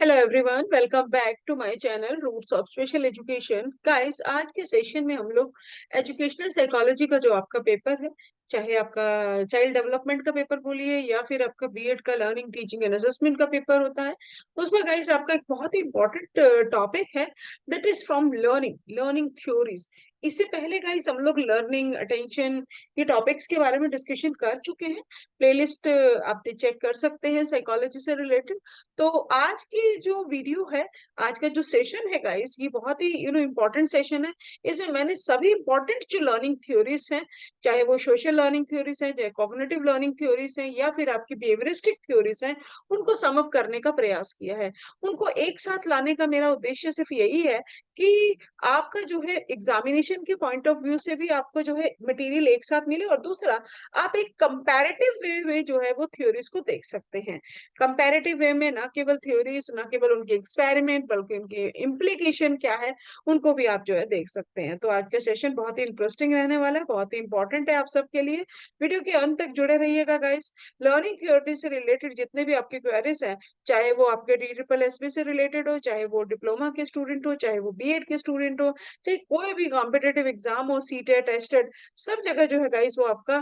Hello everyone, welcome back to my channel roots of special education. Guys, आज के session में हम लोग एजुकेशनल साइकोलॉजी का जो आपका पेपर है, चाहे आपका चाइल्ड डेवलपमेंट का पेपर बोलिए या फिर आपका बीएड का लर्निंग टीचिंग एंड असेसमेंट का पेपर होता है, उसमें गाइस आपका एक बहुत ही इंपॉर्टेंट टॉपिक है, that is from learning learning theories. इससे पहले गाइस हम लोग लर्निंग, अटेंशन, ये टॉपिक्स के बारे में डिस्कशन कर चुके हैं। प्लेलिस्ट आप चेक कर सकते हैं साइकोलॉजी से रिलेटेड। तो आज की जो वीडियो है, आज का जो सेशन है गाइस, ये बहुत ही इम्पोर्टेंट सेशन है। इसमें मैंने सभी इंपॉर्टेंट जो लर्निंग थ्योरीज हैं, चाहे वो सोशल लर्निंग थ्योरीज हैं, चाहे कॉग्निटिव लर्निंग थ्योरीज हैं या फिर आपकी बिहेवियरिस्टिक थ्योरीज हैं, उनको सम अप करने का प्रयास किया है। उनको एक साथ लाने का मेरा उद्देश्य सिर्फ यही है कि आपका जो है एग्जामिनेशन के पॉइंट ऑफ व्यू से भी आपको जो है मटेरियल एक साथ मिले, और दूसरा आप एक कंपैरेटिव वे में जो है वो थ्योरीज को देख सकते हैं। कंपैरेटिव वे में ना केवल थ्योरीज, ना केवल उनके एक्सपेरिमेंट, बल्कि उनके इम्प्लीकेशन क्या है, उनको भी आप जो है देख सकते हैं। तो आज का सेशन बहुत ही इंटरेस्टिंग रहने वाला है, बहुत ही इंपॉर्टेंट है आप सबके लिए। वीडियो के अंत तक जुड़े रहिएगा गाइस। लर्निंग थ्योरी से रिलेटेड जितने भी आपके क्वेरीज हैं, चाहे वो आपके DSSB से रिलेटेड हो, चाहे वो डिप्लोमा के स्टूडेंट हो, चाहे वो बीएड के स्टूडेंट हो, चाहे कोई भी कॉम्पिटेटिव एग्जाम हो, सीटेट, टेस्टेड, सब जगह जो है गाइस वो आपका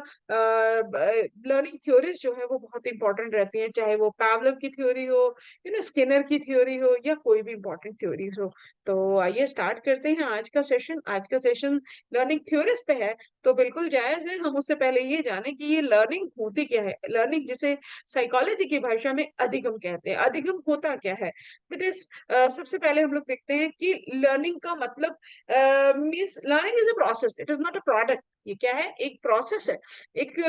लर्निंग थ्योरीज जो है वो बहुत इंपॉर्टेंट रहती है, चाहे वो पावलोव की थ्योरी हो, स्किनर की थ्योरी हो, या कोई भी इंपॉर्टेंट थ्योरी हो। तो आइए स्टार्ट करते हैं आज का सेशन। आज का सेशन लर्निंग थ्योरीज पे है, तो बिल्कुल जायज है हम उससे पहले ये जाने कि ये लर्निंग होती क्या है। लर्निंग जिसे साइकोलॉजी की भाषा में अधिगम कहते हैं, अधिगम होता क्या है, दैट इज सबसे पहले हम लोग देखते हैं कि लर्निंग का मतलब means learning is a process, it is not a product. ये क्या है? एक प्रोसेस है, एक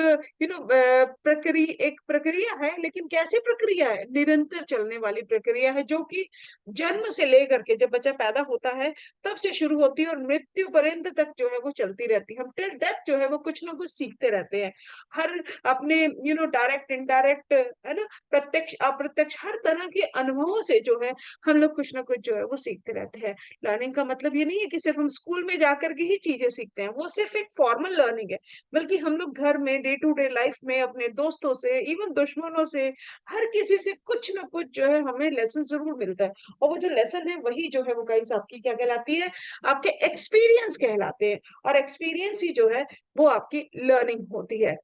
एक प्रक्रिया है। लेकिन कैसी प्रक्रिया है? निरंतर चलने वाली प्रक्रिया है, जो कि जन्म से लेकर के जब बच्चा पैदा होता है तब से शुरू होती है और मृत्यु पर्यंत तक जो है वो चलती रहती है। हम टिल डेथ जो है वो कुछ ना कुछ सीखते रहते हैं। हर अपने डायरेक्ट, इनडायरेक्ट, है ना, प्रत्यक्ष, अप्रत्यक्ष, हर तरह के अनुभवों से जो है हम लोग कुछ ना कुछ जो है वो सीखते रहते हैं। लर्निंग का मतलब ये नहीं है कि सिर्फ हम स्कूल में जाकर के ही चीजें सीखते हैं, वो सिर्फ एक फॉर्मल लर्निंग है। बल्कि हम लोग घर में, डे टू डे लाइफ में, अपने दोस्तों से, इवन दुश्मनों से, हर किसी से कुछ ना कुछ जो है हमें लेसन जरूर मिलता है। और वो जो लेसन है वही जो है वो गाइस आपकी क्या कहलाती है? आपके एक्सपीरियंस कहलाते हैं। और एक्सपीरियंस ही जो है वो आपकी लर्निंग होती है।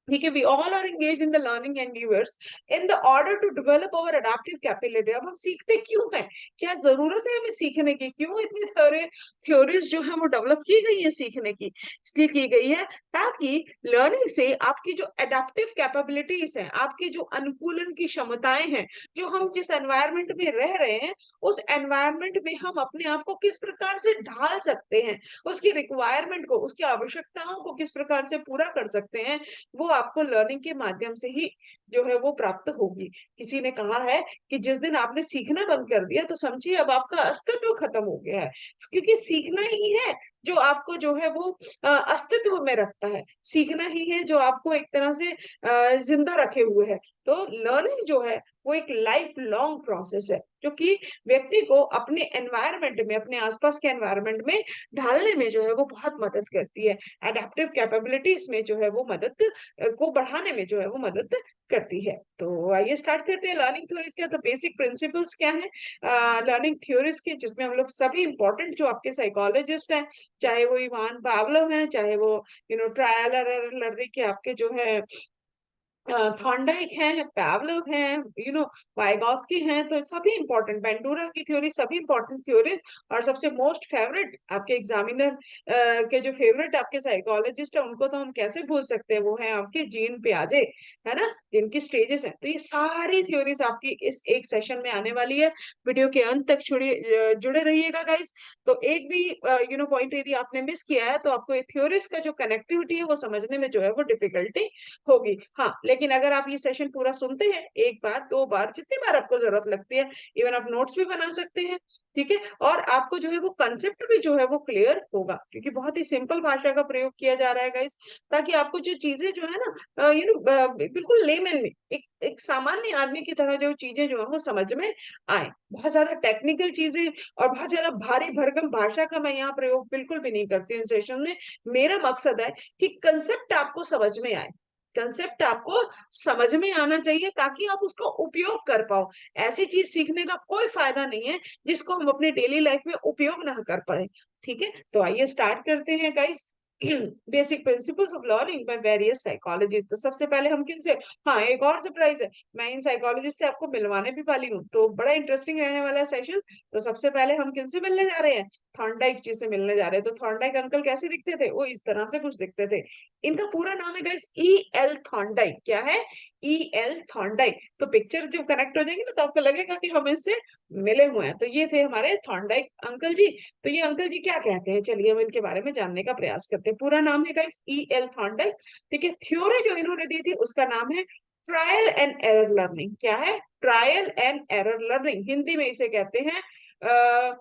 ठीक है, we all are engaged in the learning endeavours in the order to develop our adaptive capability. अब हम सीखते क्यों हैं? क्या जरूरत है हमें सीखने की? क्यों इतनी सारे थ्योरीज जो है वो डेवलप की गई है सीखने की? इसलिए की गई है ताकि लर्निंग से आपकी जो अडैप्टिव कैपेबिलिटीज हैं, आपकी जो अनुकूलन की क्षमताएं हैं, जो हम जिस एनवायरमेंट में रह रहे हैं, उस एनवायरमेंट में हम अपने आप को किस प्रकार से ढाल सकते हैं, उसकी रिक्वायरमेंट को, उसकी आवश्यकताओं को किस प्रकार से पूरा कर सकते हैं, वो आपको लर्निंग के माध्यम से ही जो है वो प्राप्त होगी। किसी ने कहा है कि जिस दिन आपने सीखना बंद कर दिया तो समझिए अब आपका अस्तित्व खत्म हो गया है। क्योंकि सीखना ही है जो आपको जो है वो अस्तित्व में रखता है। सीखना ही है जो आपको एक तरह से जिंदा रखे हुए है। तो लर्निंग जो है वो एक लाइफ लॉन्ग प्रोसेस है, जो कि व्यक्ति को अपने एनवायरनमेंट में, अपने आसपास के एनवायरनमेंट में ढालने में जो है वो बहुत मदद करती है। एडेप्टिव कैपेबिलिटीज में जो है वो मदद को बढ़ाने में जो है वो मदद करती है। तो आइए स्टार्ट करते हैं लर्निंग थ्योरीज क्या। तो बेसिक प्रिंसिपल्स क्या है लर्निंग थ्योरीज के, जिसमें हम लोग सभी इंपॉर्टेंट जो आपके साइकोलॉजिस्ट हैं, चाहे वो इवान पावलोव हैं, चाहे वो ट्रायल एरर लर्निंग के आपके जो है थॉर्नडाइक हैं, पावलोव हैं, वाइगॉस्की हैं, तो सभी इंपॉर्टेंट, बेंडूरा की थ्योरी, सभी इंपॉर्टेंट थ्योरी। और सबसे मोस्ट फेवरेट आपके एग्जामिनर के जो फेवरेट आपके साइकोलॉजिस्ट है, उनको तो हम कैसे भूल सकते हैं, वो है आपके जीन पियाजे, है ना, जिनकी स्टेजेस हैं। तो ये सारी थ्योरीज आपकी इस एक सेशन में आने वाली है। वीडियो के अंत तक जुड़े रहिएगा गाइस। तो एक भी पॉइंट यदि आपने मिस किया है तो आपको ये थ्योरीज का जो कनेक्टिविटी है वो समझने में जो है वो डिफिकल्टी होगी। हाँ, लेकिन अगर आप ये सेशन पूरा सुनते हैं, एक बार, दो बार, जितनी बार आपको जरूरत लगती है, इवन आप नोट्स भी बना सकते हैं। ठीक है, और आपको जो है वो कंसेप्ट भी जो है वो क्लियर होगा, क्योंकि बहुत ही सिंपल भाषा का प्रयोग किया जा रहा है गाइस, ताकि आपको जो चीजें जो है ना बिल्कुल लेमन में, एक सामान्य आदमी की तरह जो चीजें जो है वो समझ में आए। बहुत ज्यादा टेक्निकल चीजें और बहुत ज्यादा भारी भरकम भाषा का मैं यहाँ प्रयोग बिल्कुल भी नहीं करती इन सेशन में। मेरा मकसद है कि कंसेप्ट आपको समझ में आए। कंसेप्ट आपको समझ में आना चाहिए ताकि आप उसका उपयोग कर पाओ। ऐसी चीज सीखने का कोई फायदा नहीं है जिसको हम अपने डेली लाइफ में उपयोग ना कर पाए। ठीक है, तो आइए स्टार्ट करते हैं guys. Basic principles of learning by various psychologist. तो सबसे पहले हम किन से, हाँ एक और सरप्राइज है, मैं इन साइकोलॉजिस्ट से आपको मिलवाने भी वाली हूँ, तो बड़ा इंटरेस्टिंग रहने वाला है सेशन। तो सबसे पहले हम किन से मिलने जा रहे हैं, थॉर्नडाइक जी से मिलने जा रहे हैं। तो थॉर्नडाइक अंकल कैसे दिखते थे, वो इस तरह से कुछ दिखते थे। इनका पूरा नाम है गाइस ई एल थॉर्नडाइक। क्या है, ई एल थॉर्नडाइक। तो पिक्चर जब कनेक्ट हो जाएगी ना तो आपको लगेगा कि हम इनसे मिले हुए हैं। तो ये थे हमारे थॉर्नडाइक अंकल जी। तो ये अंकल जी क्या कहते हैं, चलिए हम इनके बारे में जानने का प्रयास करते हैं। पूरा नाम है गाइस ई एल थॉर्नडाइक। ठीक है, थ्योरी जो इन्होंने दी थी उसका नाम है ट्रायल एंड एरर लर्निंग। क्या है, trial and error learning. Hindi में इसे कहते हैं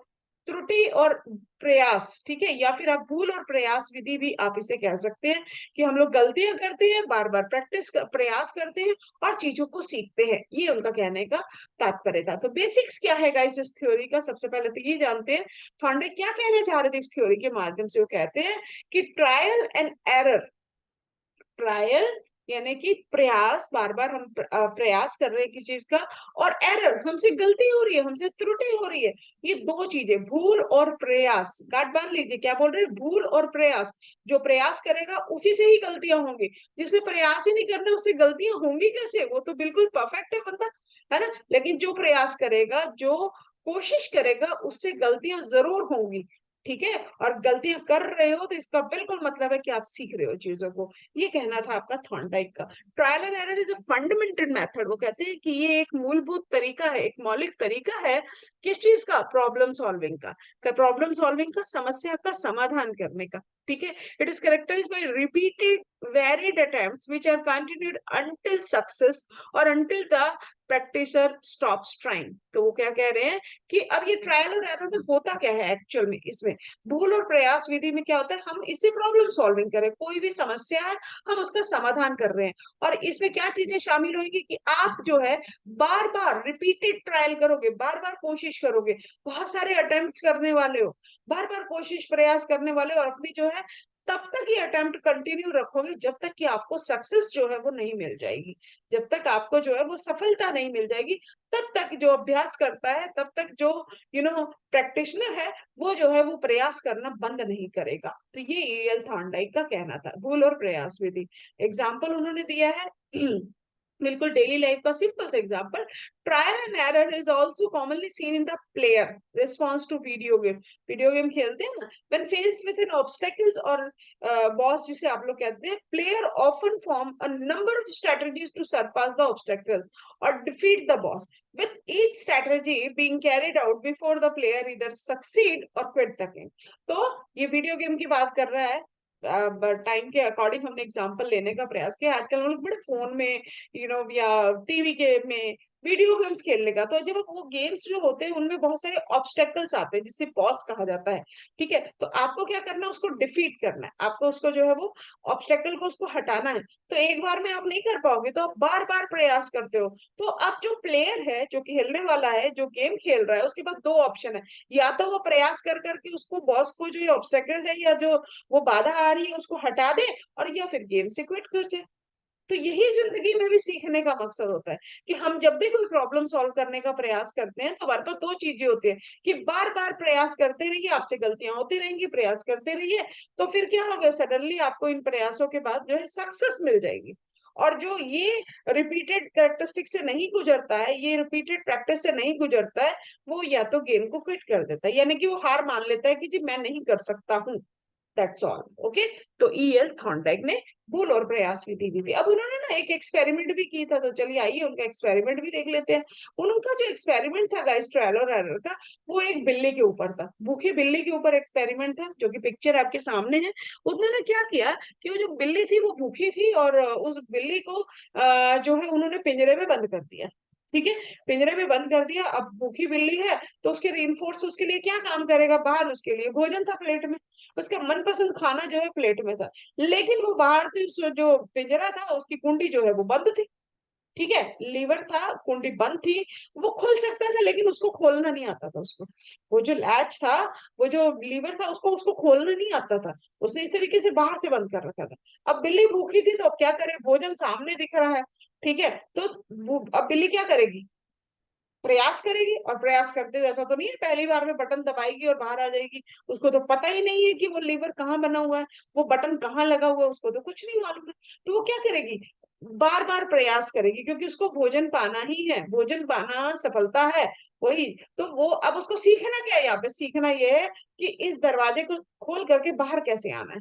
त्रुटि और प्रयास। ठीक है, या फिर आप भूल और प्रयास विधि भी आप इसे कह सकते हैं, कि हम लोग गलतियां करते हैं, बार बार प्रयास करते हैं और चीजों को सीखते हैं। ये उनका कहने का तात्पर्य था। तो बेसिक्स क्या है गाइस इस थ्योरी का, सबसे पहले तो ये जानते हैं थॉर्नडाइक क्या कहना चाह रहे थे इस थ्योरी के माध्यम से। वो कहते हैं कि ट्रायल एंड एरर, ट्रायल यानी कि प्रयास, बार बार हम प्रयास कर रहे हैं किसी चीज का, और एरर हमसे गलती हो रही है, हमसे त्रुटि हो रही है। ये दो चीजें, भूल और प्रयास, गांठ बांध लीजिए, क्या बोल रहे हैं, भूल और प्रयास। जो प्रयास करेगा उसी से ही गलतियां होंगी, जिसने प्रयास ही नहीं करना उससे गलतियां होंगी कैसे, वो तो बिल्कुल परफेक्ट है बंदा, है ना। लेकिन जो प्रयास करेगा, जो कोशिश करेगा, उससे गलतियां जरूर होंगी। ठीक है, और गलतियां कर रहे हो तो इसका बिल्कुल मतलब है कि आप सीख रहे हो चीजों को। ये कहना था आपका थॉर्नडाइक का। Trial and error is a fundamental method. वो कहते हैं कि ये एक मूलभूत तरीका है, एक मौलिक तरीका है, किस चीज का, प्रॉब्लम सॉल्विंग का प्रॉब्लम सॉल्विंग का, समस्या का समाधान करने का। ठीक है, it is characterised by repeated varied attempts which are continued until success or until the practitioner stops trying। तो वो क्या कह रहे हैं कि अब ये ट्रायल और एरर में होता क्या है एक्चुअल में, इसमें भूल और प्रयास विधि में क्या होता है, हम इसे प्रॉब्लम सॉल्विंग करें, कोई भी समस्या है हम उसका समाधान कर रहे हैं। और इसमें क्या चीजें शामिल होंगी कि आप जो है बार बार रिपीटेड ट्रायल करोगे, बार बार कोशिश करोगे, बहुत सारे अटेम्प्ट करने वाले हो, बार बार कोशिश प्रयास करने वाले हो, और अपनी जो है तब तक ये अटेम्प्ट कंटिन्यू रखोगे जब तक कि आपको सक्सेस जो है वो नहीं मिल जाएगी, जब तक आपको जो है वो सफलता नहीं मिल जाएगी, तब तक जो अभ्यास करता है, तब तक जो प्रैक्टिशनर है, वो जो है वो प्रयास करना बंद नहीं करेगा। तो ये ईएल थॉर्नडाइक का कहना था, भूल और प्रयास विधि। एग्जाम्पल उन्होंने दिया है बिल्कुल डेली लाइफ का सिंपल सा example, trial and error is also commonly seen in the player response to video game. Video game खेलते हैं ना, when faced with an obstacles और बॉस जिसे आप लोग कहते हैं, player often form a number of strategies to surpass the obstacle और defeat the boss, with each strategy being carried out before the player either succeed or quit the game। तो ये video game की बात कर रहा है, time के according हमने एग्जांपल लेने का प्रयास किया। आजकल हम लोग बड़े फोन में या टीवी के में वीडियो गेम्स खेलने का, तो जब वो गेम्स जो होते हैं उनमें बहुत सारे ऑब्स्टेकल्स आते हैं जिसे बॉस कहा जाता है। ठीक है, तो आपको क्या करना है, उसको डिफीट करना है, आपको उसको जो है वो ऑब्स्टेकल को उसको हटाना है। तो एक बार में आप नहीं कर पाओगे, तो आप बार बार प्रयास करते हो। तो अब जो प्लेयर है, जो खेलने वाला है, जो गेम खेल रहा है, उसके पास दो ऑप्शन है, या तो वो प्रयास कर करके उसको बॉस को जो ऑब्स्टेकल है या जो वो बाधा आ रही है उसको हटा दे, और या फिर गेम से क्विट कर जाए। तो यही जिंदगी में भी सीखने का मकसद होता है, कि हम जब भी कोई प्रॉब्लम सॉल्व करने का प्रयास करते हैं तो हमारे पास दो चीजें होती है, कि बार बार प्रयास करते रहिए, आपसे गलतियां होती रहेंगी, प्रयास करते रहिए, तो फिर क्या होगा, सडनली आपको इन प्रयासों के बाद जो है सक्सेस मिल जाएगी। और जो ये रिपीटेड कैरेक्टरिस्टिक से नहीं गुजरता है, ये रिपीटेड प्रैक्टिस से नहीं गुजरता है, वो या तो गेम को क्विट कर देता है, यानी कि वो हार मान लेता है कि जी मैं नहीं कर सकता हूँ, दैट्स ऑल। ओके, तो ईएल थॉर्नडाइक ने भूल और प्रयास विधि दी थी। अब उन्होंने ना एक एक्सपेरिमेंट भी की था, तो चलिए आइए उनका एक्सपेरिमेंट भी देख लेते हैं। उनका जो एक्सपेरिमेंट था गाइस ट्रायल और एरर का, वो एक बिल्ली के ऊपर था, भूखी बिल्ली के ऊपर एक्सपेरिमेंट था, जो कि पिक्चर आपके सामने है। उन्होंने क्या किया कि वो जो बिल्ली थी वो भूखी थी, और उस बिल्ली को जो है उन्होंने पिंजरे में बंद कर दिया। ठीक है, पिंजरे में बंद कर दिया। अब भूखी बिल्ली है तो उसके रीइंफोर्स उसके लिए क्या काम करेगा, बाहर उसके लिए भोजन था प्लेट में, उसका मनपसंद खाना जो है प्लेट में था, लेकिन वो बाहर से जो पिंजरा था उसकी कुंडी जो है वो बंद थी। ठीक है, लीवर था, कुंडी बंद थी, वो खुल सकता था लेकिन उसको खोलना नहीं आता था उसको। वो जो लैच था, वो जो लीवर था, उसको उसको खोलना नहीं आता था। उसने इस तरीके से बाहर से बंद कर रखा था। अब बिल्ली भूखी थी तो अब क्या करे, भोजन सामने दिख रहा है, ठीक है, तो अब बिल्ली क्या करेगी, प्रयास करेगी। और प्रयास करते हुए ऐसा तो नहीं है पहली बार में बटन दबाएगी और बाहर आ जाएगी। उसको तो पता ही नहीं है कि वो लीवर कहाँ बना हुआ है, वो बटन कहाँ लगा हुआ है, उसको तो कुछ नहीं मालूम है। तो वो क्या करेगी, बार बार प्रयास करेगी, क्योंकि उसको भोजन पाना ही है, भोजन पाना सफलता है। वही तो वो, अब उसको सीखना क्या है, यहाँ पे सीखना ये है कि इस दरवाजे को खोल करके बाहर कैसे आना है।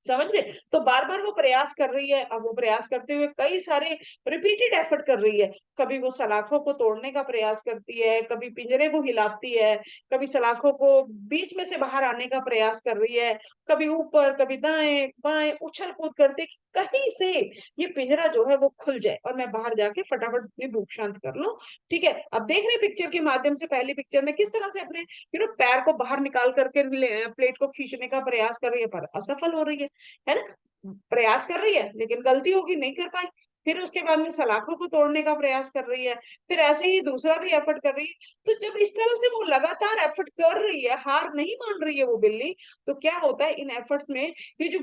समझ रहे, तो बार बार वो प्रयास कर रही है। अब वो प्रयास करते हुए कई सारे रिपीटेड एफर्ट कर रही है। कभी वो सलाखों को तोड़ने का प्रयास करती है, कभी पिंजरे को हिलाती है, कभी सलाखों को बीच में से बाहर आने का प्रयास कर रही है, कभी ऊपर कभी दाएं बाएं उछल कूद करते कि कहीं से ये पिंजरा जो है वो खुल जाए और मैं बाहर जाके फटाफट अपनी भूख शांत कर लूं। ठीक है, अब देख रहे पिक्चर के माध्यम से, पहली पिक्चर में किस तरह से अपने पैर को बाहर निकाल करके प्लेट को खींचने का प्रयास कर रही है, पर असफल हो रही है ना, प्रयास कर रही है लेकिन गलती होगी, नहीं कर पाई। फिर उसके बाद में सलाखों को तोड़ने का प्रयास कर रही है, फिर ऐसे ही दूसरा भी एफर्ट कर रही है। तो जब इस तरह से वो लगातार एफर्ट कर रही है, हार नहीं मान रही है वो बिल्ली, तो क्या होता है इन एफर्ट्स में, ये जो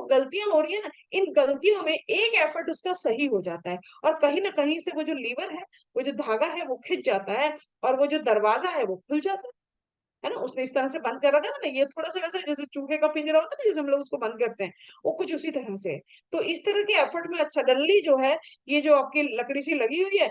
गलतियां हो रही है ना, इन गलतियों में एक एफर्ट उसका सही हो जाता है, और कहीं ना कहीं से वो जो लीवर है, वो जो धागा है वो खिंच जाता है, और वो जो दरवाजा है वो खुल जाता है ना। उसने इस तरह से बंद कर रखा है ना, ये थोड़ा सा वैसा जैसे चूहे का पिंजरा होता है ना, जैसे हम लोग उसको बंद करते हैं, वो कुछ उसी तरह से है। तो इस तरह के एफर्ट में सडनली जो है, ये जो आपकी लकड़ी सी लगी हुई है,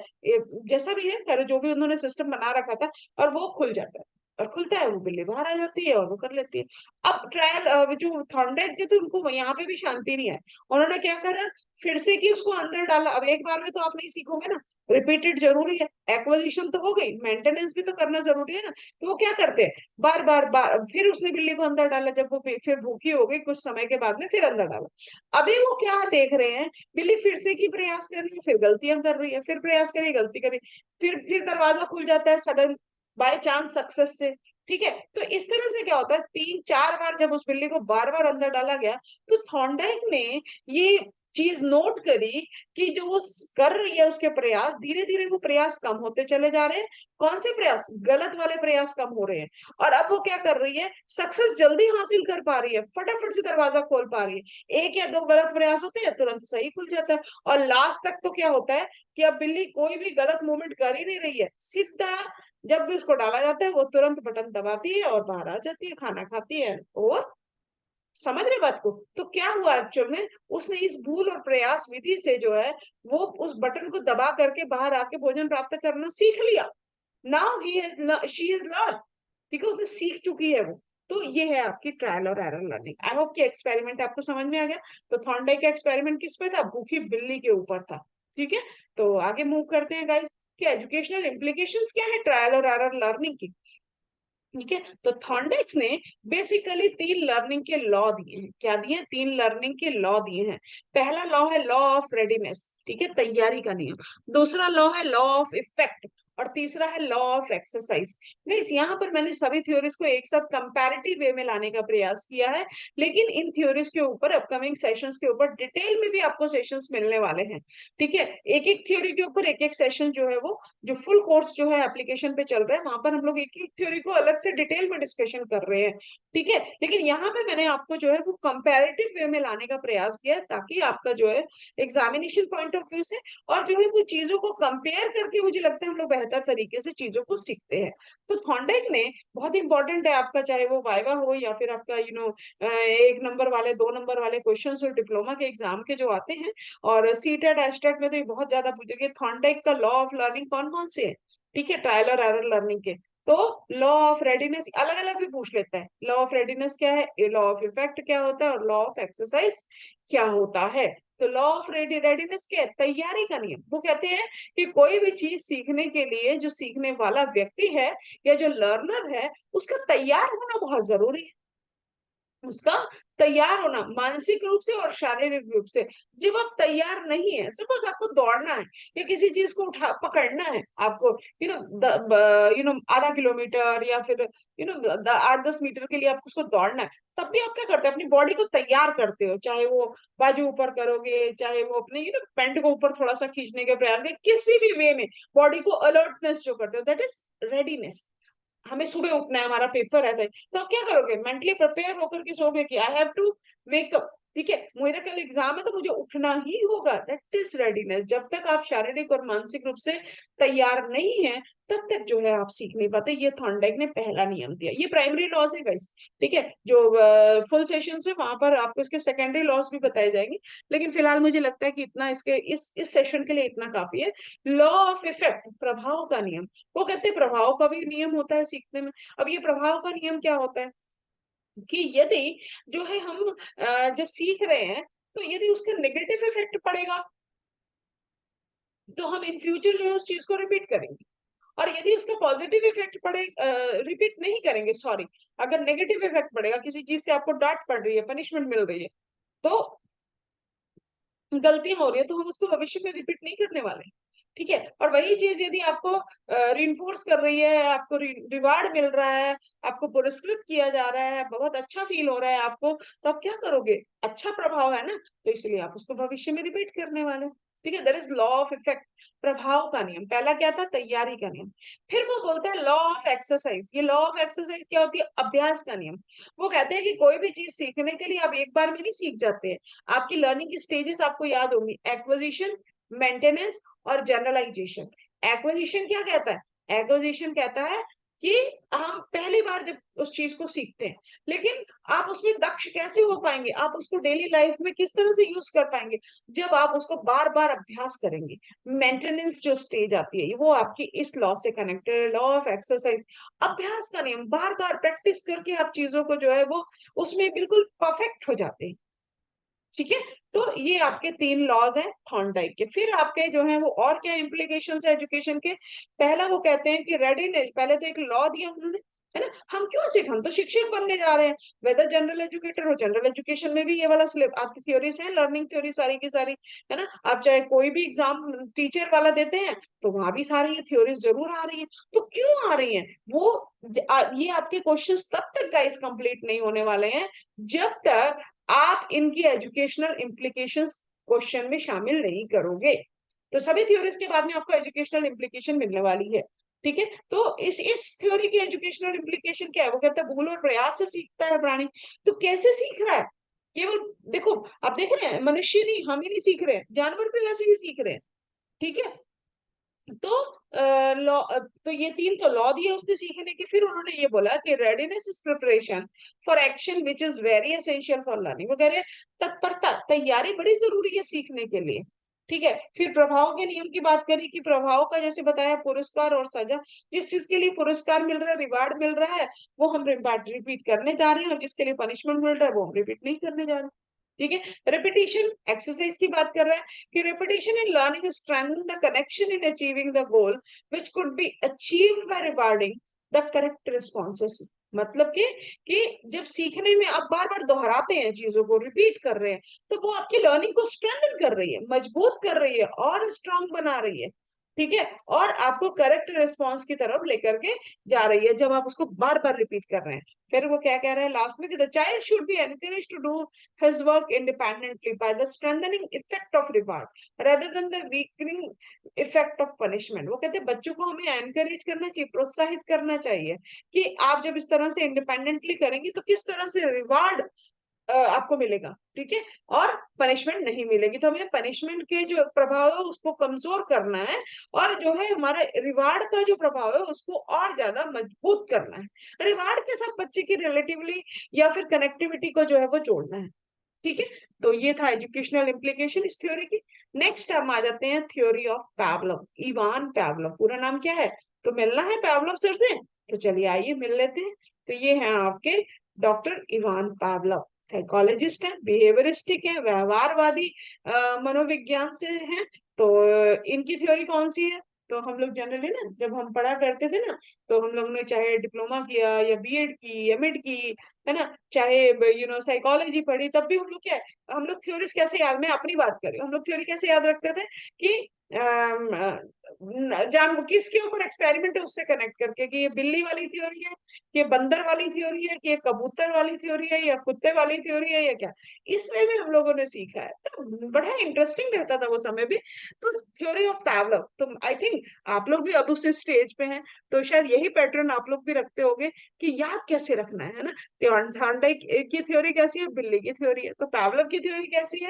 जैसा भी है खैर, जो भी उन्होंने सिस्टम बना रखा था, और वो खुल जाता है, और खुलता है, वो बिल्ली बाहर आ जाती है और वो कर लेती है। अब ट्रायल जो थॉर्नडाइक जी थे, उनको यहाँ पे भी शांति नहीं है। उन्होंने क्या करा, फिर से कि उसको अंदर डाला। अब एक बार में तो आप नहीं सीखोगे ना, रिपीटेड जरूरी है। एक्विजिशन तो हो गई, मेंटेनेंस भी तो करना जरूरी है ना। तो वो क्या करते हैं, बार बार बार, फिर उसने बिल्ली को अंदर डाला, जब वो फिर भूखी हो गई कुछ समय के बाद में, फिर अंदर डाला। अभी वो क्या देख रहे हैं, बिल्ली फिर से की प्रयास कर रही है, फिर गलतियां कर रही है, फिर प्रयास करी, गलती करी, फिर दरवाजा खुल जाता है सडन, बाय चांस सक्सेस से। ठीक है, तो इस तरह से क्या होता है, 3-4 बार जब उस बिल्ली को बार बार अंदर डाला गया, तो थॉर्नडाइक ने ये चीज नोट करी कि जो वो कर रही है उसके प्रयास, धीरे धीरे वो प्रयास कम होते चले जा रहे हैं। कौन से प्रयास, गलत वाले प्रयास कम हो रहे हैं। और अब वो क्या कर रही है, सक्सेस जल्दी हासिल कर पा रही है, फटाफट से दरवाजा खोल पा रही है। एक या दो गलत प्रयास होते हैं, तुरंत सही खुल जाता है। और लास्ट तक तो क्या होता है कि अब बिल्ली कोई भी गलत मूवमेंट कर ही नहीं रही है, सीधा जब भी उसको डाला जाता है वो तुरंत बटन दबाती है और बाहर आ जाती है, खाना खाती है। और समझ रहे बात को, तो क्या हुआ एक्चुअल में, उसने इस भूल और प्रयास विधि से जो है, वो उस बटन को दबा करके बाहर आके भोजन प्राप्त करना सीख लिया। Now he has she has learn, ठीक है, उसने सीख चुकी है वो। तो ये है आपकी ट्रायल और एरर लर्निंग। आई होप कि एक्सपेरिमेंट आपको समझ में आ गया। तो थॉर्नडाइक का एक्सपेरिमेंट किस पे था, भूखी बिल्ली के ऊपर था। ठीक है, तो आगे मूव करते हैं गाइस कि एजुकेशनल इम्प्लीकेशंस क्या है ट्रायल और एरर लर्निंग की। ठीक है, तो थॉर्नडाइक ने बेसिकली 3 लर्निंग के लॉ दिए हैं। क्या दिए, 3 लर्निंग के लॉ दिए हैं। पहला लॉ है लॉ ऑफ रेडीनेस, ठीक है, तैयारी का नियम। दूसरा लॉ है लॉ ऑफ इफेक्ट, और तीसरा है लॉ ऑफ एक्सरसाइज। गाइस यहाँ पर मैंने सभी थ्योरीज को एक साथ कंपैरेटिव वे में लाने का प्रयास किया है, लेकिन इन थ्योरीज के ऊपर अपकमिंग सेशंस के ऊपर डिटेल में भी आपको सेशंस मिलने वाले हैं। ठीक है, एक एक थ्योरी के ऊपर एक एक सेशन जो है वो, जो फुल कोर्स जो है एप्लीकेशन पे चल रहा है, वहां पर हम लोग एक एक थ्योरी को अलग से डिटेल में डिस्कशन कर रहे हैं। ठीक है, लेकिन यहाँ पे मैंने आपको जो है वो कंपैरेटिव वे में लाने का प्रयास किया है, ताकि आपका जो है एग्जामिनेशन पॉइंट ऑफ व्यू से, और जो है वो चीजों को कंपेयर करके, मुझे लगता है हम लोग बेहतर तरीके से चीजों को सीखते हैं। तो थॉर्नडाइक ने, बहुत इंपॉर्टेंट है आपका, चाहे वो वाइवा हो या फिर आपका 1 नंबर वाले 2 नंबर वाले क्वेश्चन हो डिप्लोमा के एग्जाम के जो आते हैं, और सीटेट एस्टेट में तो ये बहुत ज्यादा पूछेंगे, थॉर्नडाइक का लॉ ऑफ लर्निंग कौन कौन से है। ठीक है, ट्रायल और एरर लर्निंग के। तो लॉ ऑफ रेडीनेस अलग अलग भी पूछ लेता है, लॉ ऑफ रेडीनेस क्या है, लॉ ऑफ इफेक्ट क्या होता है, और लॉ ऑफ एक्सरसाइज क्या होता है। तो लॉ ऑफ रेडीनेस क्या है, तैयारी का नियम। वो कहते हैं कि कोई भी चीज सीखने के लिए जो सीखने वाला व्यक्ति है या जो लर्नर है, उसका तैयार होना बहुत जरूरी है। उसका तैयार होना मानसिक रूप से और शारीरिक रूप से। जब आप तैयार नहीं है, सपोज आपको दौड़ना है या किसी चीज को उठा पकड़ना है आपको, आधा किलोमीटर या फिर 8-10 मीटर के लिए आपको उसको दौड़ना है, तब भी आप क्या करते हैं, अपनी बॉडी को तैयार करते हो, चाहे वो बाजू ऊपर करोगे, चाहे वो अपने पैंट को ऊपर थोड़ा सा खींचने के प्रयास करें, किसी भी वे में बॉडी को अलर्टनेस जो करते हो, दैट इज रेडीनेस। हमें सुबह उठना है, हमारा पेपर रहता है, तो आप क्या करोगे, मेंटली प्रिपेयर होकर के सोगे कि I have to wake up, ठीक है, मेरा कल एग्जाम है तो मुझे उठना ही होगा, दैट इज रेडीनेस। जब तक आप शारीरिक और मानसिक रूप से तैयार नहीं है, तब तक जो है आप सीख नहीं पाते। ये थॉर्नडाइक ने पहला नियम दिया, ये प्राइमरी लॉज है गाइस, ठीक है। जो फुल सेशन है वहां पर आपको इसके सेकेंडरी लॉज भी बताए जाएंगे, लेकिन फिलहाल मुझे लगता है कि इतना इसके इस सेशन के लिए इतना काफी है। लॉ ऑफ इफेक्ट, प्रभाव का नियम। वो कहते हैं प्रभाव का भी नियम होता है सीखने में। अब ये प्रभाव का नियम क्या होता है कि यदि जो है हम जब सीख रहे हैं, तो यदि उसका नेगेटिव इफेक्ट पड़ेगा, तो हम इन फ्यूचर जो है उस चीज को रिपीट करेंगे, और यदि उसका पॉजिटिव इफेक्ट पड़े, रिपीट नहीं करेंगे, सॉरी, अगर नेगेटिव इफेक्ट पड़ेगा, किसी चीज से आपको डांट पड़ रही है, पनिशमेंट मिल रही है, तो गलतियां हो रही है, तो हम उसको भविष्य में रिपीट नहीं करने वाले, ठीक है। और वही चीज यदि आपको रिइंफोर्स कर रही है, आपको रिवार्ड मिल रहा है, आपको पुरस्कृत किया जा रहा है, बहुत अच्छा फील हो रहा है आपको, तो आप क्या करोगे, अच्छा प्रभाव है ना, तो इसलिए आप उसको भविष्य में रिपीट करने वाले हो, ठीक है। That is law of effect, प्रभाव का नियम। पहला क्या था, तैयारी का नियम। फिर वो बोलता है लॉ ऑफ एक्सरसाइज। ये लॉ ऑफ एक्सरसाइज क्या होती है, अभ्यास का नियम। वो कहते हैं कि कोई भी चीज सीखने के लिए आप एक बार में नहीं सीख जाते हैं, आपकी लर्निंग की स्टेजेस आपको याद होंगी, एक्विजिशन, मेंटेनेंस और जनरलाइजेशन। एक्विजिशन क्या कहता है, एक्विजिशन कहता है कि हम पहली बार जब उस चीज को सीखते हैं, लेकिन आप उसमें दक्ष कैसे हो पाएंगे, आप उसको डेली लाइफ में किस तरह से यूज कर पाएंगे, जब आप उसको बार बार अभ्यास करेंगे। मेंटेनेंस जो स्टेज आती है वो आपकी इस लॉ से कनेक्टेड है, लॉ ऑफ एक्सरसाइज, अभ्यास का नियम। बार बार प्रैक्टिस करके आप चीजों को जो है वो उसमें बिल्कुल परफेक्ट हो जाते हैं, ठीक है। तो ये आपके 3 लॉज हैं थॉर्नडाइक के। फिर आपके जो है वो और क्या इम्प्लीकेशंस है एजुकेशन के। पहला वो कहते हैं कि रेडीनेस, पहले तो एक लॉ दिया उन्होंने, है ना, हम क्यों सीख, हम तो शिक्षक बनने जा रहे हैं, वेदर जनरल एजुकेटर हो, जनरल एजुकेशन में भी ये वाला आपकी थ्योरीज है, लर्निंग थ्योरी सारी की सारी, है ना। आप चाहे कोई भी एग्जाम टीचर वाला देते हैं, तो वहां भी सारी ये थ्योरीज जरूर आ रही है। तो क्यों आ रही है वो, ये आपके क्वेश्चंस तब तक गाइस कंप्लीट नहीं होने वाले हैं, जब तक आप इनकी एजुकेशनल इम्प्लीकेशंस क्वेश्चन में शामिल नहीं करोगे। तो सभी थ्योरीज के बाद में आपको एजुकेशनल इम्प्लीकेशन मिलने वाली है, ठीक है। तो इस थ्योरी की एजुकेशनल इम्प्लीकेशन क्या है, वो कहता है भूल और प्रयास से सीखता है प्राणी। तो कैसे सीख रहा है, केवल देखो, आप देख रहे हैं मनुष्य नहीं, हम ही नहीं सीख रहे हैं, जानवर भी वैसे ही सीख रहे हैं, ठीक है। तो लॉ, तो ये 3 तो लॉ दिए उसने सीखने के। फिर उन्होंने ये बोला कि readiness is preparation for action which is very essential for learning. वो कह रहे तत्परता, तैयारी बड़ी जरूरी है सीखने के लिए, ठीक है। फिर प्रभाव के नियम की बात करी कि प्रभाव का जैसे बताया पुरस्कार और सजा, जिस चीज के लिए पुरस्कार मिल रहा है, रिवार्ड मिल रहा है, वो हम रिपीट करने जा रहे हैं, और जिसके लिए पनिशमेंट मिल रहा है वो हम रिपीट नहीं करने जा रहे हैं, ठीक है। रिपीटिशन, एक्सरसाइज की बात कर रहा है कि repetition in learning strengthen the connection in achieving the goal which could be achieved by rewarding the correct responses। मतलब कि जब सीखने में आप बार बार दोहराते हैं, चीजों को रिपीट कर रहे हैं, तो वो आपकी लर्निंग को स्ट्रेंथन कर रही है, मजबूत कर रही है और स्ट्रांग बना रही है, ठीक है, और आपको करेक्ट रिस्पॉन्स की तरफ लेकर के जा रही है, जब आप उसको बार बार रिपीट कर रहे हैं। फिर वो क्या कह रहे हैं लास्ट में कि the child should be encourage to do his work independently by the strengthening effect of reward rather than the weakening effect of punishment। वो कहते हैं बच्चों को हमें एनकरेज करना चाहिए, प्रोत्साहित करना चाहिए कि आप जब इस तरह से इंडिपेंडेंटली करेंगे तो किस तरह से रिवार्ड आपको मिलेगा, ठीक है, और पनिशमेंट नहीं मिलेगी। तो हमें पनिशमेंट के जो प्रभाव है उसको कमजोर करना है, और जो है हमारा रिवार्ड का जो प्रभाव है उसको और ज्यादा मजबूत करना है। रिवार्ड के साथ बच्चे की रिलेटिवली या फिर कनेक्टिविटी को जो है वो जोड़ना है, ठीक है। तो ये था एजुकेशनल इम्प्लीकेशन इस थ्योरी की। नेक्स्ट हम आ जाते हैं थ्योरी ऑफ पैवलोव, इवान पैवलोव। पूरा नाम क्या है, तो मिलना है पैवलोव सर से, तो चलिए आइए मिल लेते हैं। तो ये है आपके डॉक्टर इवान पैवलोव, साइकोलॉजिस्ट हैं, बिहेवियरिस्टिक है, व्यवहारवादी मनोविज्ञान से हैं। तो इनकी थ्योरी कौन सी है, तो हम लोग जनरली ना जब हम पढ़ा करते थे ना, तो हम लोग ने चाहे डिप्लोमा किया या बीएड की, एमएड की, है ना, चाहे साइकोलॉजी पढ़ी, तब भी हम लोग क्या है, हम लोग थ्योरीज कैसे याद, मैं अपनी बात कर रही हूँ, हम लोग थ्योरी कैसे याद रखते थे कि जान किसके ऊपर एक्सपेरिमेंट है उससे कनेक्ट करके, कि ये बिल्ली वाली थ्योरी है, कि ये बंदर वाली थ्योरी है, कि ये कबूतर वाली थ्योरी है, या कुत्ते वाली थ्योरी है, या क्या। इस वे में हम लोगों ने सीखा है, तो बड़ा इंटरेस्टिंग रहता था वो समय भी। तो थ्योरी ऑफ पावलोव, तो आई थिंक आप लोग भी अब उस स्टेज पे हैं, तो शायद यही पैटर्न आप लोग भी रखते होगे कि याद कैसे रखना है ना। थॉर्नडाइक की थ्योरी कैसी है, बिल्ली की थ्योरी है, तो पावलोव की थ्योरी कैसी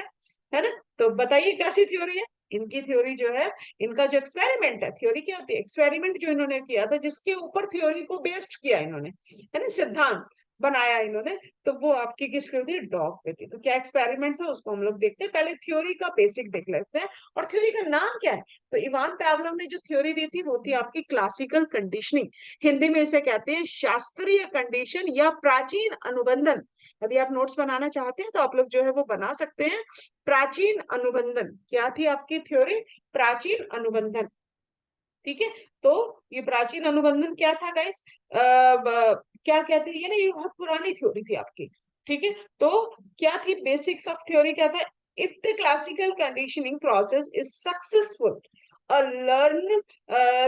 है ना। तो बताइए कैसी थ्योरी है इनकी। थ्योरी जो है, इनका जो एक्सपेरिमेंट है, थ्योरी क्या होती है, एक्सपेरिमेंट जो इन्होंने किया था, जिसके ऊपर थ्योरी को बेस्ड किया इन्होंने, है ना, सिद्धांत बनाया इन्होंने, तो वो आपकी किसकी होती है, डॉग पे थी। तो क्या एक्सपेरिमेंट था उसको हम लोग देखते हैं, पहले थ्योरी का बेसिक देख लेते हैं। और थ्योरी का नाम क्या है, तो इवान पावलोव ने जो थ्योरी दी थी वो थी आपकी क्लासिकल कंडीशनिंग। हिंदी में इसे कहते हैं शास्त्रीय कंडीशन या प्राचीन अनुबंधन। यदि आप नोट्स बनाना चाहते हैं तो आप लोग जो है वो बना सकते हैं। प्राचीन अनुबंधन क्या थी आपकी थ्योरी, प्राचीन अनुबंधन। ठीक है, तो ये प्राचीन अनुबंधन क्या था गाइस, क्या कहते हैं ये ना, ये बहुत पुरानी थ्योरी थी आपकी। ठीक है, तो क्या थी बेसिक्स ऑफ थ्योरी, क्या था, if the classical conditioning process is successful, a learned